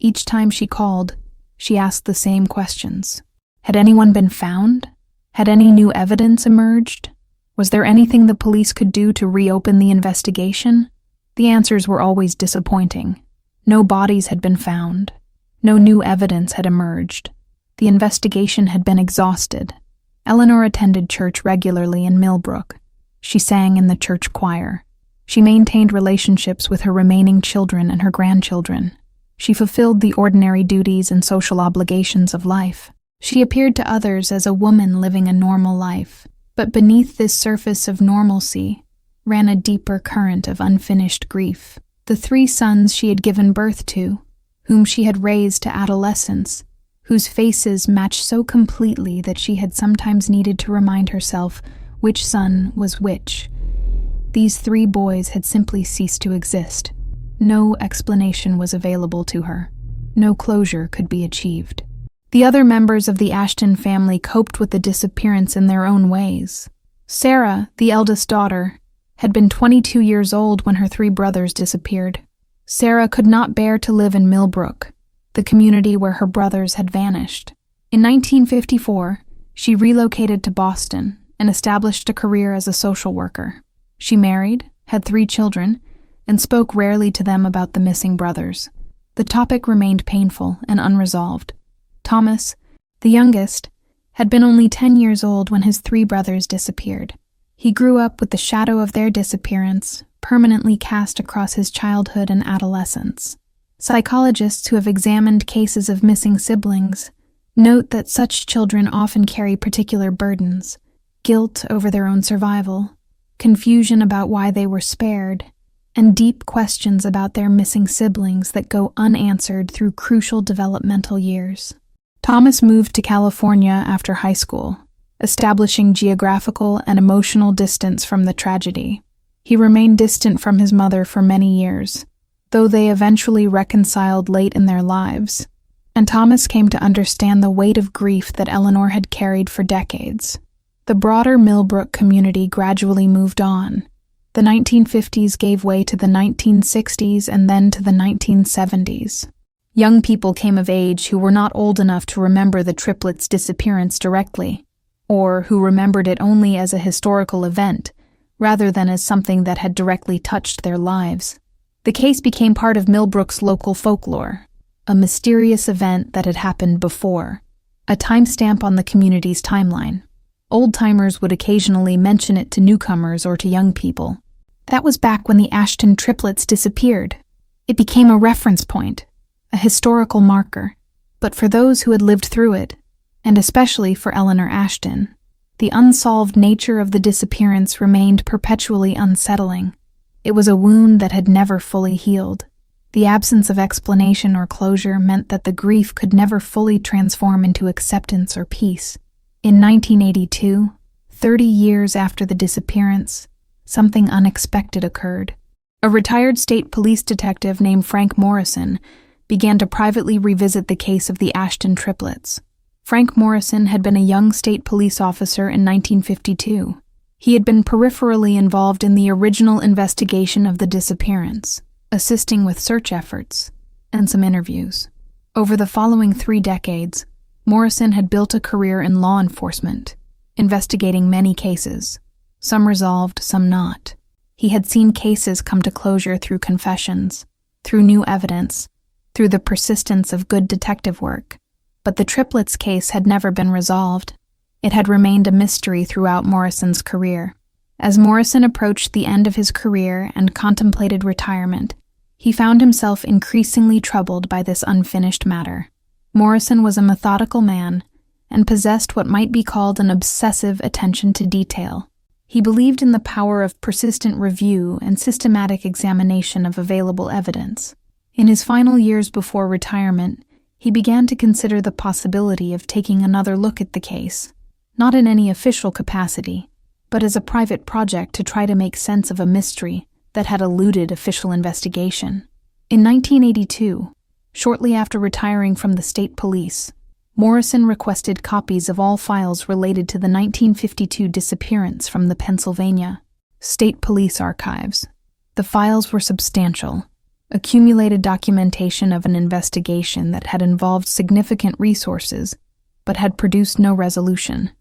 Each time she called, she asked the same questions. Had anyone been found? Had any new evidence emerged? Was there anything the police could do to reopen the investigation? The answers were always disappointing. No bodies had been found. No new evidence had emerged. The investigation had been exhausted. Eleanor attended church regularly in Millbrook. She sang in the church choir. She maintained relationships with her remaining children and her grandchildren. She fulfilled the ordinary duties and social obligations of life. She appeared to others as a woman living a normal life, but beneath this surface of normalcy ran a deeper current of unfinished grief. The 3 sons she had given birth to, whom she had raised to adolescence, whose faces matched so completely that she had sometimes needed to remind herself which son was which. These 3 boys had simply ceased to exist. No explanation was available to her. No closure could be achieved. The other members of the Ashton family coped with the disappearance in their own ways. Sarah, the eldest daughter, had been 22 years old when her 3 brothers disappeared. Sarah could not bear to live in Millbrook, the community where her brothers had vanished. In 1954, she relocated to Boston and established a career as a social worker. She married, had 3 children, and spoke rarely to them about the missing brothers. The topic remained painful and unresolved. Thomas, the youngest, had been only 10 years old when his 3 brothers disappeared. He grew up with the shadow of their disappearance permanently cast across his childhood and adolescence. Psychologists who have examined cases of missing siblings note that such children often carry particular burdens: guilt over their own survival, confusion about why they were spared, and deep questions about their missing siblings that go unanswered through crucial developmental years. Thomas moved to California after high school, establishing geographical and emotional distance from the tragedy. He remained distant from his mother for many years, though they eventually reconciled late in their lives, and Thomas came to understand the weight of grief that Eleanor had carried for decades. The broader Millbrook community gradually moved on. The 1950s gave way to the 1960s and then to the 1970s. Young people came of age who were not old enough to remember the triplets' disappearance directly, or who remembered it only as a historical event, rather than as something that had directly touched their lives. The case became part of Millbrook's local folklore, a mysterious event that had happened before, a timestamp on the community's timeline. Old-timers would occasionally mention it to newcomers or to young people. That was back when the Ashton triplets disappeared. It became a reference point, a historical marker. But for those who had lived through it, and especially for Eleanor Ashton, the unsolved nature of the disappearance remained perpetually unsettling. It was a wound that had never fully healed. The absence of explanation or closure meant that the grief could never fully transform into acceptance or peace. In 1982, 30 years after the disappearance, something unexpected occurred. A retired state police detective named Frank Morrison began to privately revisit the case of the Ashton triplets. Frank Morrison had been a young state police officer in 1952. He had been peripherally involved in the original investigation of the disappearance, assisting with search efforts and some interviews. Over the following 3 decades, Morrison had built a career in law enforcement, investigating many cases, some resolved, some not. He had seen cases come to closure through confessions, through new evidence, through the persistence of good detective work. But the triplets case had never been resolved. It had remained a mystery throughout Morrison's career. As Morrison approached the end of his career and contemplated retirement, he found himself increasingly troubled by this unfinished matter. Morrison was a methodical man and possessed what might be called an obsessive attention to detail. He believed in the power of persistent review and systematic examination of available evidence. In his final years before retirement, he began to consider the possibility of taking another look at the case, not in any official capacity, but as a private project to try to make sense of a mystery that had eluded official investigation. In 1982, shortly after retiring from the state police, Morrison requested copies of all files related to the 1952 disappearance from the Pennsylvania State Police Archives. The files were substantial, accumulated documentation of an investigation that had involved significant resources but had produced no resolution.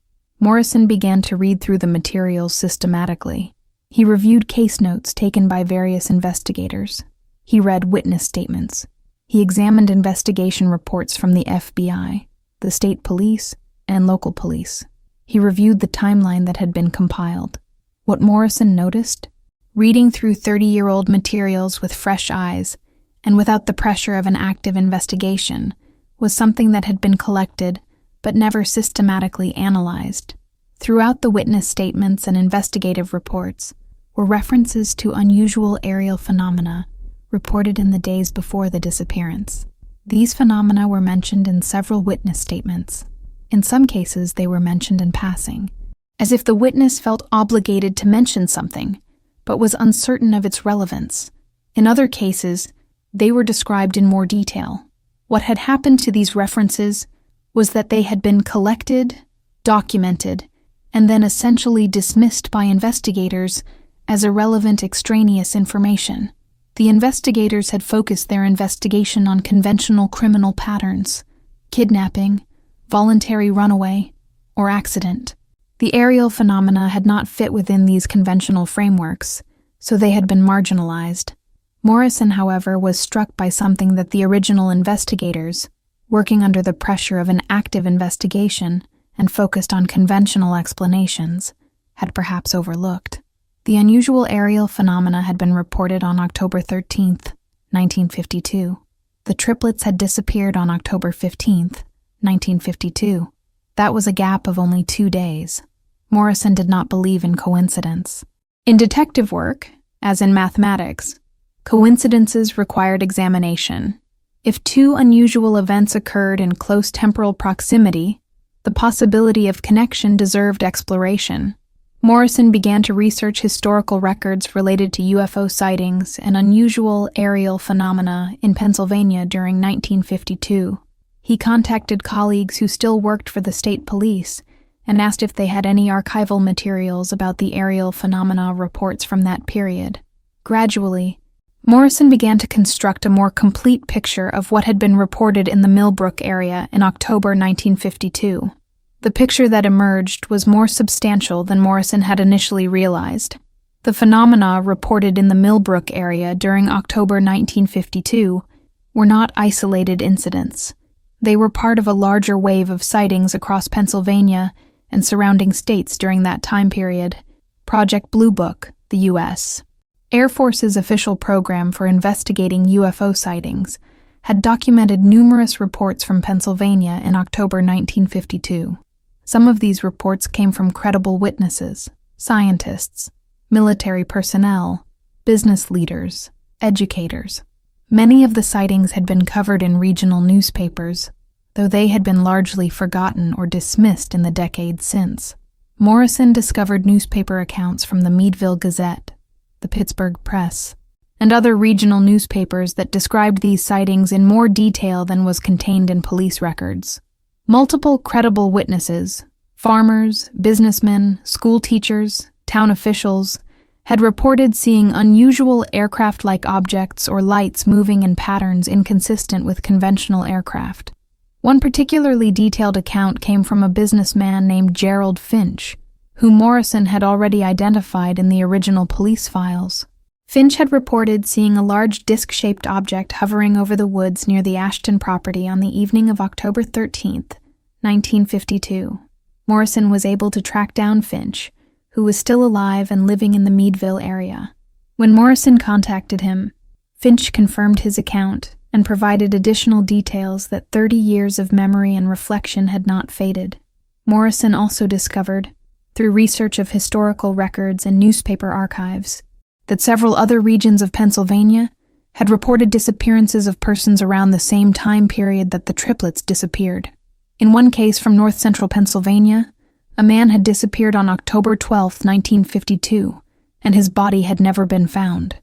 Morrison began to read through the materials systematically. He reviewed case notes taken by various investigators. He read witness statements. He examined investigation reports from the FBI, the state police, and local police. He reviewed the timeline that had been compiled. What Morrison noticed? Reading through 30-year-old materials with fresh eyes and without the pressure of an active investigation was something that had been collected but never systematically analyzed. Throughout the witness statements and investigative reports were references to unusual aerial phenomena reported in the days before the disappearance. These phenomena were mentioned in several witness statements. In some cases, they were mentioned in passing, as if the witness felt obligated to mention something, but was uncertain of its relevance. In other cases, they were described in more detail. What had happened to these references was that they had been collected, documented, and then essentially dismissed by investigators as irrelevant extraneous information. The investigators had focused their investigation on conventional criminal patterns: kidnapping, voluntary runaway, or accident. The aerial phenomena had not fit within these conventional frameworks, so they had been marginalized. Morrison, however, was struck by something that the original investigators, working under the pressure of an active investigation and focused on conventional explanations, had perhaps overlooked. The unusual aerial phenomena had been reported on October 13, 1952. The triplets had disappeared on October 15, 1952. That was a gap of only 2 days. Morrison did not believe in coincidence. In detective work, as in mathematics, coincidences required examination. If 2 unusual events occurred in close temporal proximity, the possibility of connection deserved exploration. Morrison began to research historical records related to UFO sightings and unusual aerial phenomena in Pennsylvania during 1952. He contacted colleagues who still worked for the state police and asked if they had any archival materials about the aerial phenomena reports from that period. Gradually, Morrison began to construct a more complete picture of what had been reported in the Millbrook area in October 1952. The picture that emerged was more substantial than Morrison had initially realized. The phenomena reported in the Millbrook area during October 1952 were not isolated incidents. They were part of a larger wave of sightings across Pennsylvania and surrounding states during that time period. Project Blue Book, the U.S. Air Force's official program for investigating UFO sightings, had documented numerous reports from Pennsylvania in October 1952. Some of these reports came from credible witnesses, scientists, military personnel, business leaders, educators. Many of the sightings had been covered in regional newspapers, though they had been largely forgotten or dismissed in the decades since. Morrison discovered newspaper accounts from the Meadville Gazette, the Pittsburgh Press, and other regional newspapers that described these sightings in more detail than was contained in police records. Multiple credible witnesses, farmers, businessmen, school teachers, town officials, had reported seeing unusual aircraft-like objects or lights moving in patterns inconsistent with conventional aircraft. One particularly detailed account came from a businessman named Gerald Finch, whom Morrison had already identified in the original police files. Finch had reported seeing a large disc-shaped object hovering over the woods near the Ashton property on the evening of October 13, 1952. Morrison was able to track down Finch, who was still alive and living in the Meadville area. When Morrison contacted him, Finch confirmed his account and provided additional details that 30 years of memory and reflection had not faded. Morrison also discovered, through research of historical records and newspaper archives, that several other regions of Pennsylvania had reported disappearances of persons around the same time period that the triplets disappeared. In one case from north-central Pennsylvania, a man had disappeared on October 12, 1952, and his body had never been found.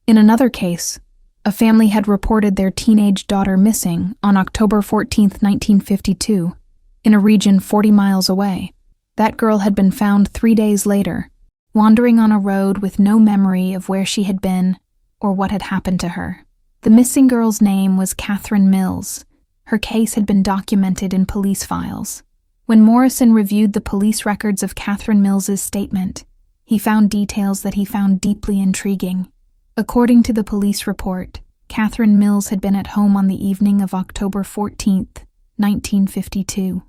In another case, a family had reported their teenage daughter missing on October 14, 1952, in a region 40 miles away. That girl had been found 3 days later, wandering on a road with no memory of where she had been or what had happened to her. The missing girl's name was Catherine Mills. Her case had been documented in police files. When Morrison reviewed the police records of Catherine Mills's statement, he found details that he found deeply intriguing. According to the police report, Catherine Mills had been at home on the evening of October 14, 1952.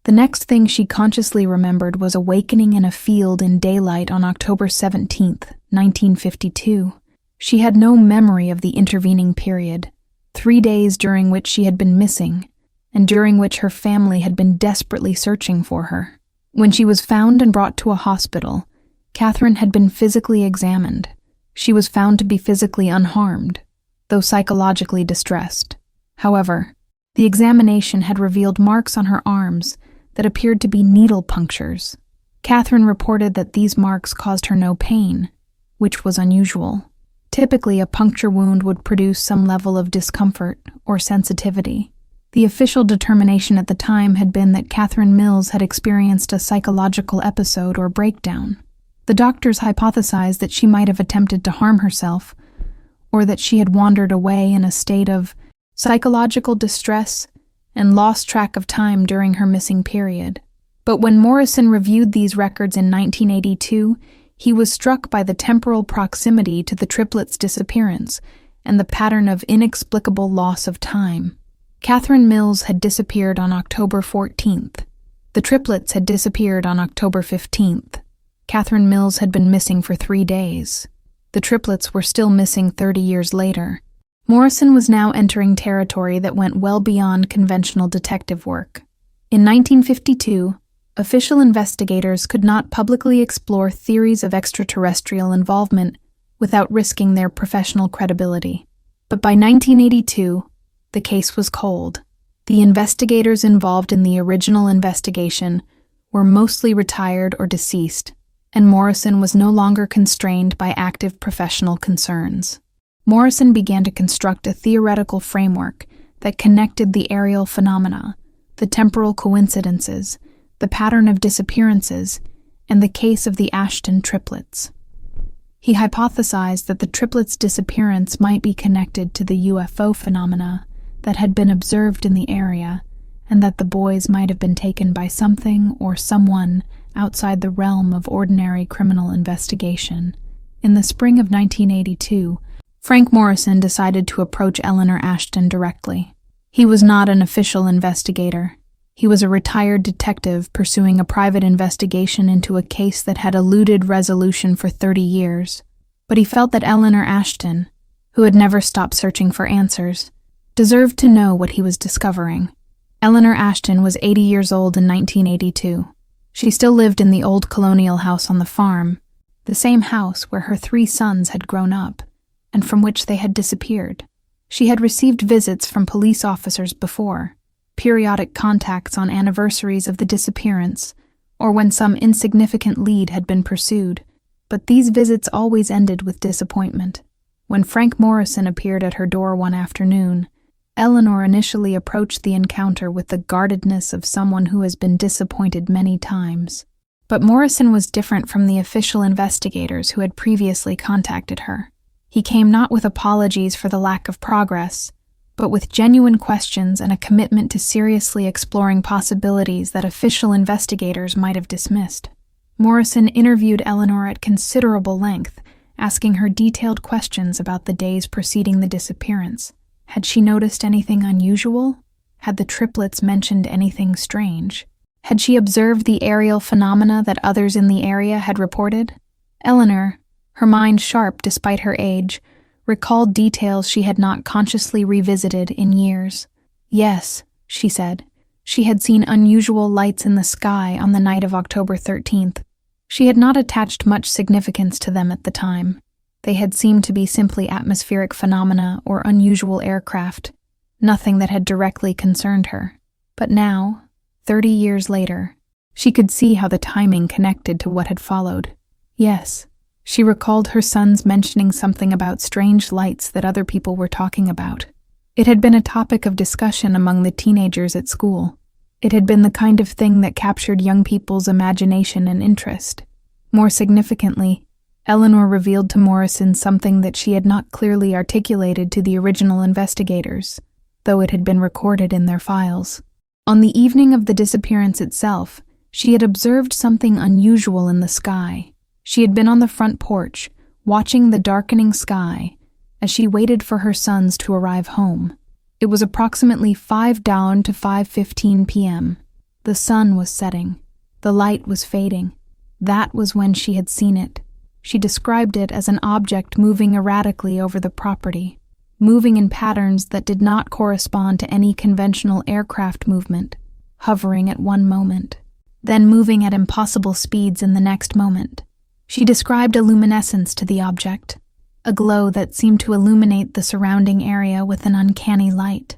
The next thing she consciously remembered was awakening in a field in daylight on October 17, 1952. She had no memory of the intervening period, 3 days during which she had been missing, and during which her family had been desperately searching for her. When she was found and brought to a hospital, Catherine had been physically examined. She was found to be physically unharmed, though psychologically distressed. However, the examination had revealed marks on her arms that appeared to be needle punctures. Catherine reported that these marks caused her no pain, which was unusual. Typically, a puncture wound would produce some level of discomfort or sensitivity. The official determination at the time had been that Catherine Mills had experienced a psychological episode or breakdown. The doctors hypothesized that she might have attempted to harm herself, or that she had wandered away in a state of psychological distress and lost track of time during her missing period. But when Morrison reviewed these records in 1982, he was struck by the temporal proximity to the triplets' disappearance and the pattern of inexplicable loss of time. Catherine Mills had disappeared on October 14th. The triplets had disappeared on October 15th. Catherine Mills had been missing for 3 days. The triplets were still missing 30 years later. Morrison was now entering territory that went well beyond conventional detective work. In 1952, official investigators could not publicly explore theories of extraterrestrial involvement without risking their professional credibility. But by 1982, the case was cold. The investigators involved in the original investigation were mostly retired or deceased, and Morrison was no longer constrained by active professional concerns. Morrison began to construct a theoretical framework that connected the aerial phenomena, the temporal coincidences, the pattern of disappearances, and the case of the Ashton triplets. He hypothesized that the triplets' disappearance might be connected to the UFO phenomena that had been observed in the area, and that the boys might have been taken by something or someone outside the realm of ordinary criminal investigation. In the spring of 1982, Frank Morrison decided to approach Eleanor Ashton directly. He was not an official investigator. He was a retired detective pursuing a private investigation into a case that had eluded resolution for 30 years. But he felt that Eleanor Ashton, who had never stopped searching for answers, deserved to know what he was discovering. Eleanor Ashton was 80 years old in 1982. She still lived in the old colonial house on the farm, the same house where her 3 sons had grown up, and from which they had disappeared. She had received visits from police officers before, periodic contacts on anniversaries of the disappearance, or when some insignificant lead had been pursued, but these visits always ended with disappointment. When Frank Morrison appeared at her door one afternoon, Eleanor initially approached the encounter with the guardedness of someone who has been disappointed many times. But Morrison was different from the official investigators who had previously contacted her. He came not with apologies for the lack of progress, but with genuine questions and a commitment to seriously exploring possibilities that official investigators might have dismissed. Morrison interviewed Eleanor at considerable length, asking her detailed questions about the days preceding the disappearance. Had she noticed anything unusual? Had the triplets mentioned anything strange? Had she observed the aerial phenomena that others in the area had reported? Eleanor, her mind sharp despite her age, recalled details she had not consciously revisited in years. Yes, she said, she had seen unusual lights in the sky on the night of October 13th. She had not attached much significance to them at the time. They had seemed to be simply atmospheric phenomena or unusual aircraft, nothing that had directly concerned her. But now, 30 years later, she could see how the timing connected to what had followed. Yes, she recalled her sons mentioning something about strange lights that other people were talking about. It had been a topic of discussion among the teenagers at school. It had been the kind of thing that captured young people's imagination and interest. More significantly, Eleanor revealed to Morrison something that she had not clearly articulated to the original investigators, though it had been recorded in their files. On the evening of the disappearance itself, she had observed something unusual in the sky. She had been on the front porch, watching the darkening sky, as she waited for her sons to arrive home. It was approximately 5 down to 5:15 p.m. The sun was setting. The light was fading. That was when she had seen it. She described it as an object moving erratically over the property, moving in patterns that did not correspond to any conventional aircraft movement, hovering at one moment, then moving at impossible speeds in the next moment. She described a luminescence to the object, a glow that seemed to illuminate the surrounding area with an uncanny light.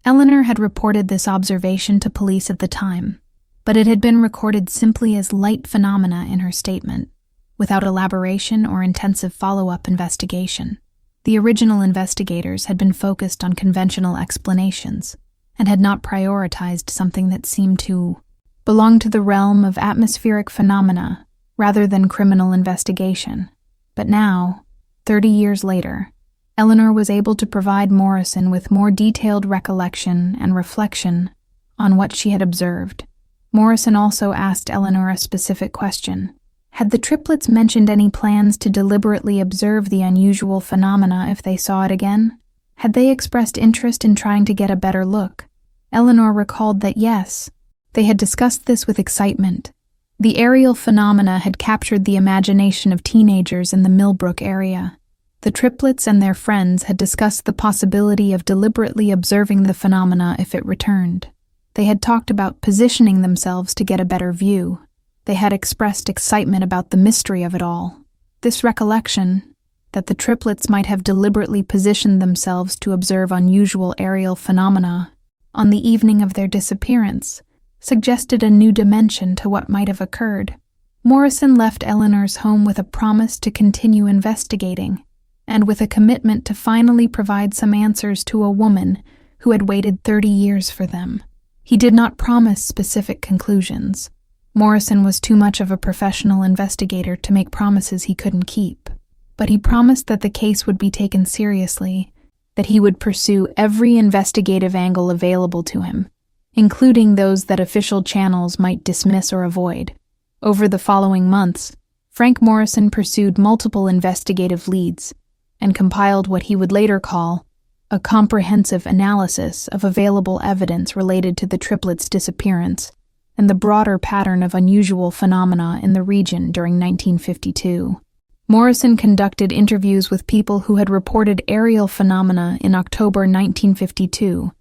Eleanor had reported this observation to police at the time, but it had been recorded simply as light phenomena in her statement, without elaboration or intensive follow-up investigation. The original investigators had been focused on conventional explanations and had not prioritized something that seemed to belong to the realm of atmospheric phenomena rather than criminal investigation. But now, 30 years later, Eleanor was able to provide Morrison with more detailed recollection and reflection on what she had observed. Morrison also asked Eleanor a specific question. Had the triplets mentioned any plans to deliberately observe the unusual phenomena if they saw it again? Had they expressed interest in trying to get a better look? Eleanor recalled that yes, they had discussed this with excitement. The aerial phenomena had captured the imagination of teenagers in the Millbrook area. The triplets and their friends had discussed the possibility of deliberately observing the phenomena if it returned. They had talked about positioning themselves to get a better view. They had expressed excitement about the mystery of it all. This recollection, that the triplets might have deliberately positioned themselves to observe unusual aerial phenomena on the evening of their disappearance, suggested a new dimension to what might have occurred. Morrison left Eleanor's home with a promise to continue investigating, and with a commitment to finally provide some answers to a woman who had waited 30 years for them. He did not promise specific conclusions. Morrison was too much of a professional investigator to make promises he couldn't keep. But he promised that the case would be taken seriously, that he would pursue every investigative angle available to him, including those that official channels might dismiss or avoid. Over the following months, Frank Morrison pursued multiple investigative leads and compiled what he would later call a comprehensive analysis of available evidence related to the triplets' disappearance and the broader pattern of unusual phenomena in the region during 1952. Morrison conducted interviews with people who had reported aerial phenomena in October 1952,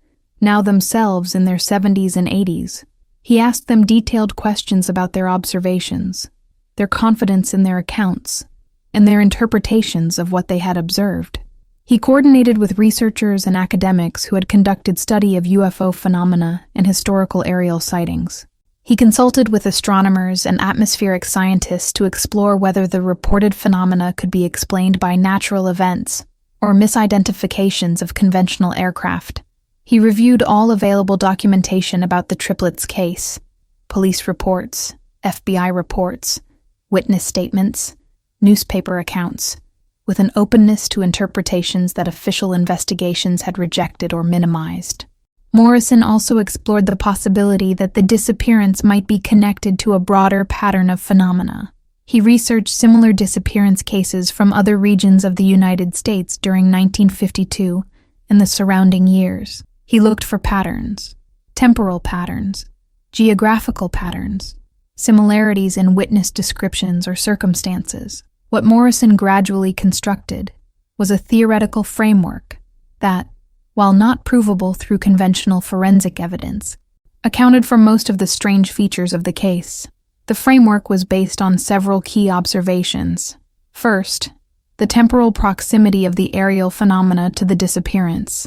now themselves in their 70s and 80s. He asked them detailed questions about their observations, their confidence in their accounts, and their interpretations of what they had observed. He coordinated with researchers and academics who had conducted study of UFO phenomena and historical aerial sightings. He consulted with astronomers and atmospheric scientists to explore whether the reported phenomena could be explained by natural events or misidentifications of conventional aircraft. He reviewed all available documentation about the triplets' case, police reports, FBI reports, witness statements, newspaper accounts, with an openness to interpretations that official investigations had rejected or minimized. Morrison also explored the possibility that the disappearance might be connected to a broader pattern of phenomena. He researched similar disappearance cases from other regions of the United States during 1952 and the surrounding years. He looked for patterns, temporal patterns, geographical patterns, similarities in witness descriptions or circumstances. What Morrison gradually constructed was a theoretical framework that, while not provable through conventional forensic evidence, accounted for most of the strange features of the case. The framework was based on several key observations. First, the temporal proximity of the aerial phenomena to the disappearance.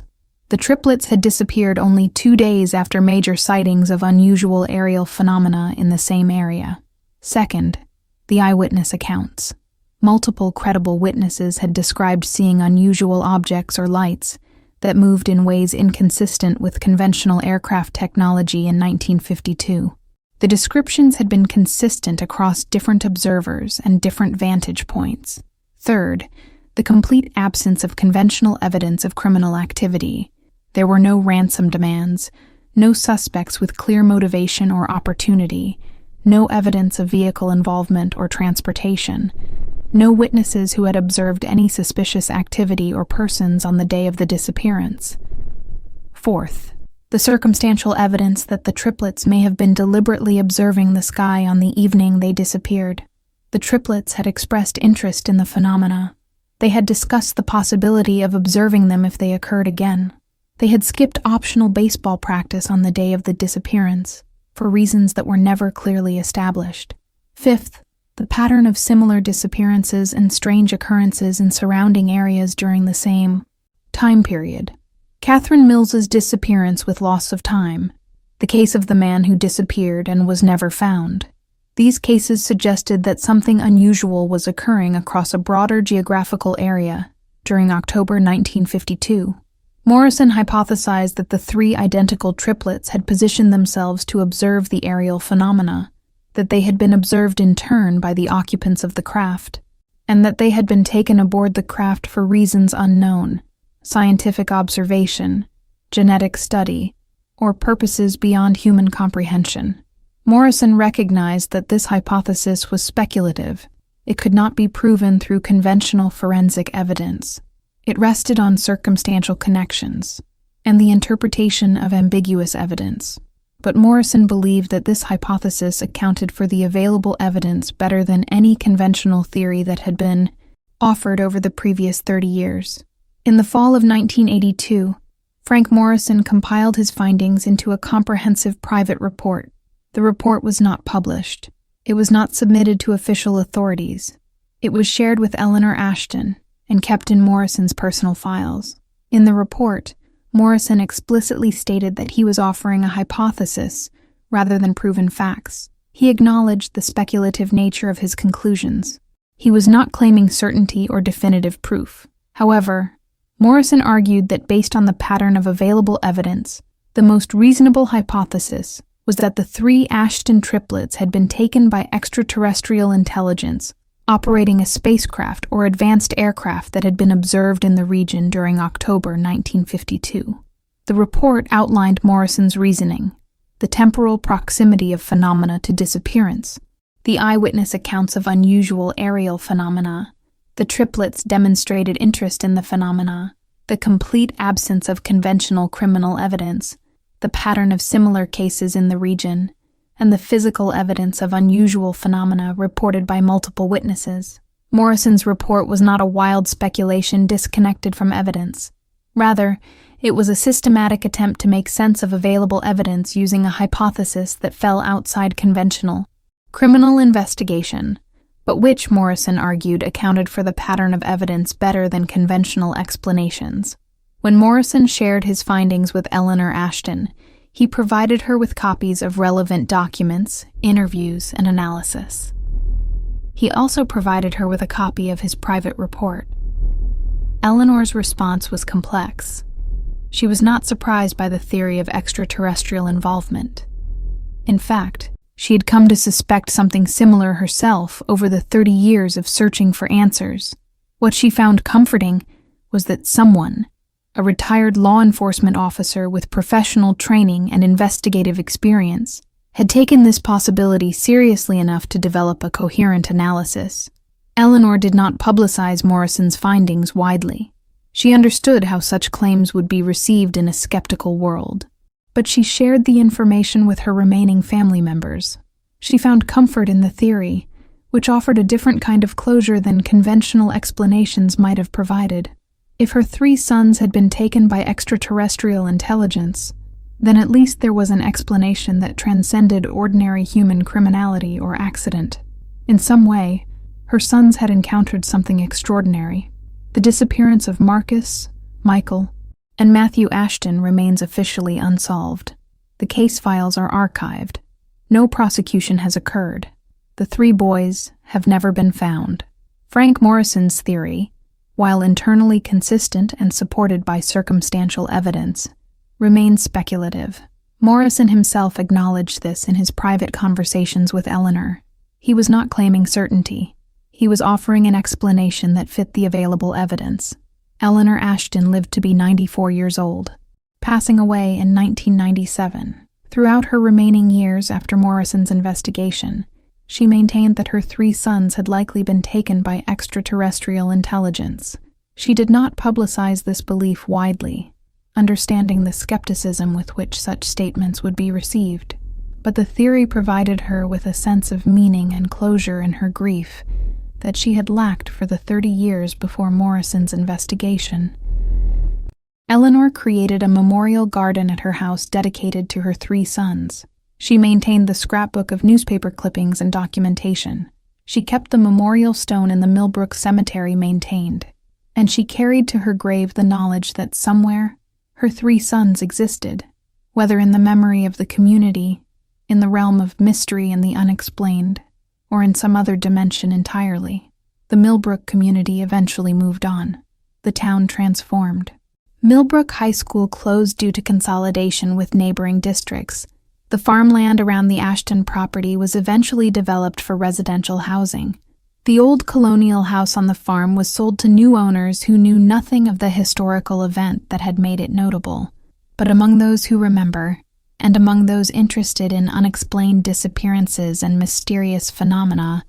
The triplets had disappeared only 2 days after major sightings of unusual aerial phenomena in the same area. Second, the eyewitness accounts. Multiple credible witnesses had described seeing unusual objects or lights that moved in ways inconsistent with conventional aircraft technology in 1952. The descriptions had been consistent across different observers and different vantage points. Third, the complete absence of conventional evidence of criminal activity. There were no ransom demands, no suspects with clear motivation or opportunity, no evidence of vehicle involvement or transportation, no witnesses who had observed any suspicious activity or persons on the day of the disappearance. Fourth, the circumstantial evidence that the triplets may have been deliberately observing the sky on the evening they disappeared. The triplets had expressed interest in the phenomena. They had discussed the possibility of observing them if they occurred again. They had skipped optional baseball practice on the day of the disappearance, for reasons that were never clearly established. Fifth, the pattern of similar disappearances and strange occurrences in surrounding areas during the same time period. Catherine Mills's disappearance with loss of time. The case of the man who disappeared and was never found. These cases suggested that something unusual was occurring across a broader geographical area during October 1952. Morrison hypothesized that the 3 identical triplets had positioned themselves to observe the aerial phenomena, that they had been observed in turn by the occupants of the craft, and that they had been taken aboard the craft for reasons unknown, scientific observation, genetic study, or purposes beyond human comprehension. Morrison recognized that this hypothesis was speculative. It could not be proven through conventional forensic evidence. It rested on circumstantial connections and the interpretation of ambiguous evidence. But Morrison believed that this hypothesis accounted for the available evidence better than any conventional theory that had been offered over the previous 30 years. In the fall of 1982, Frank Morrison compiled his findings into a comprehensive private report. The report was not published. It was not submitted to official authorities. It was shared with Eleanor Ashton and kept in Morrison's personal files. In the report, Morrison explicitly stated that he was offering a hypothesis rather than proven facts. He acknowledged the speculative nature of his conclusions. He was not claiming certainty or definitive proof. However, Morrison argued that based on the pattern of available evidence, the most reasonable hypothesis was that the 3 Ashton triplets had been taken by extraterrestrial intelligence operating a spacecraft or advanced aircraft that had been observed in the region during October 1952. The report outlined Morrison's reasoning: the temporal proximity of phenomena to disappearance, the eyewitness accounts of unusual aerial phenomena, the triplets' demonstrated interest in the phenomena, the complete absence of conventional criminal evidence, the pattern of similar cases in the region, and the physical evidence of unusual phenomena reported by multiple witnesses. Morrison's report was not a wild speculation disconnected from evidence. Rather, it was a systematic attempt to make sense of available evidence using a hypothesis that fell outside conventional criminal investigation, but which, Morrison argued, accounted for the pattern of evidence better than conventional explanations. When Morrison shared his findings with Eleanor Ashton, he provided her with copies of relevant documents, interviews, and analysis. He also provided her with a copy of his private report. Eleanor's response was complex. She was not surprised by the theory of extraterrestrial involvement. In fact, she had come to suspect something similar herself over the 30 years of searching for answers. What she found comforting was that someone, a retired law enforcement officer with professional training and investigative experience, had taken this possibility seriously enough to develop a coherent analysis. Eleanor did not publicize Morrison's findings widely. She understood how such claims would be received in a skeptical world, but she shared the information with her remaining family members. She found comfort in the theory, which offered a different kind of closure than conventional explanations might have provided. If her 3 sons had been taken by extraterrestrial intelligence, then at least there was an explanation that transcended ordinary human criminality or accident. In some way, her sons had encountered something extraordinary. The disappearance of Marcus, Michael, and Matthew Ashton remains officially unsolved. The case files are archived. No prosecution has occurred. The 3 boys have never been found. Frank Morrison's theory, while internally consistent and supported by circumstantial evidence, remains speculative. Morrison himself acknowledged this in his private conversations with Eleanor. He was not claiming certainty. He was offering an explanation that fit the available evidence. Eleanor Ashton lived to be 94 years old, passing away in 1997. Throughout her remaining years after Morrison's investigation, she maintained that her 3 sons had likely been taken by extraterrestrial intelligence. She did not publicize this belief widely, understanding the skepticism with which such statements would be received. But the theory provided her with a sense of meaning and closure in her grief that she had lacked for the 30 years before Morrison's investigation. Eleanor created a memorial garden at her house dedicated to her 3 sons. She maintained the scrapbook of newspaper clippings and documentation. She kept the memorial stone in the Millbrook cemetery maintained, and she carried to her grave the knowledge that somewhere her 3 sons existed, whether in the memory of the community, in the realm of mystery and the unexplained, or in some other dimension entirely. The Millbrook community eventually moved on. The town transformed. Millbrook High School closed due to consolidation with neighboring districts. The farmland around the Ashton property was eventually developed for residential housing. The old colonial house on the farm was sold to new owners who knew nothing of the historical event that had made it notable. But among those who remember, and among those interested in unexplained disappearances and mysterious phenomena,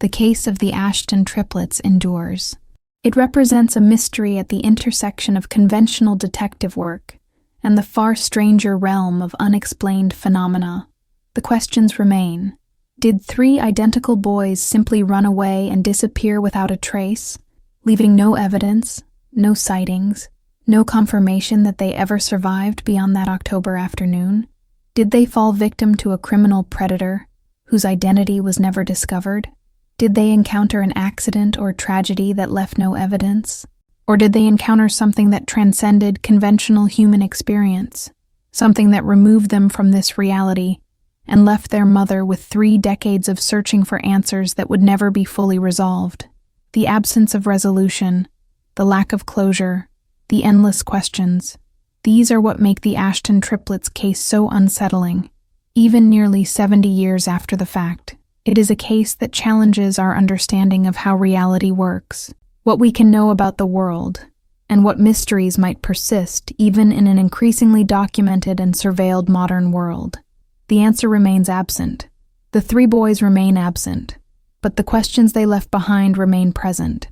the case of the Ashton triplets endures. It represents a mystery at the intersection of conventional detective work and the far stranger realm of unexplained phenomena. The questions remain. Did 3 identical boys simply run away and disappear without a trace, leaving no evidence, no sightings, no confirmation that they ever survived beyond that October afternoon? Did they fall victim to a criminal predator whose identity was never discovered? Did they encounter an accident or tragedy that left no evidence? Or did they encounter something that transcended conventional human experience, something that removed them from this reality and left their mother with 3 decades of searching for answers that would never be fully resolved? The absence of resolution, the lack of closure, the endless questions. These are what make the Ashton triplets case so unsettling. Even nearly 70 years after the fact, it is a case that challenges our understanding of how reality works, what we can know about the world, and what mysteries might persist even in an increasingly documented and surveilled modern world. The answer remains absent. The 3 boys remain absent, but the questions they left behind remain present.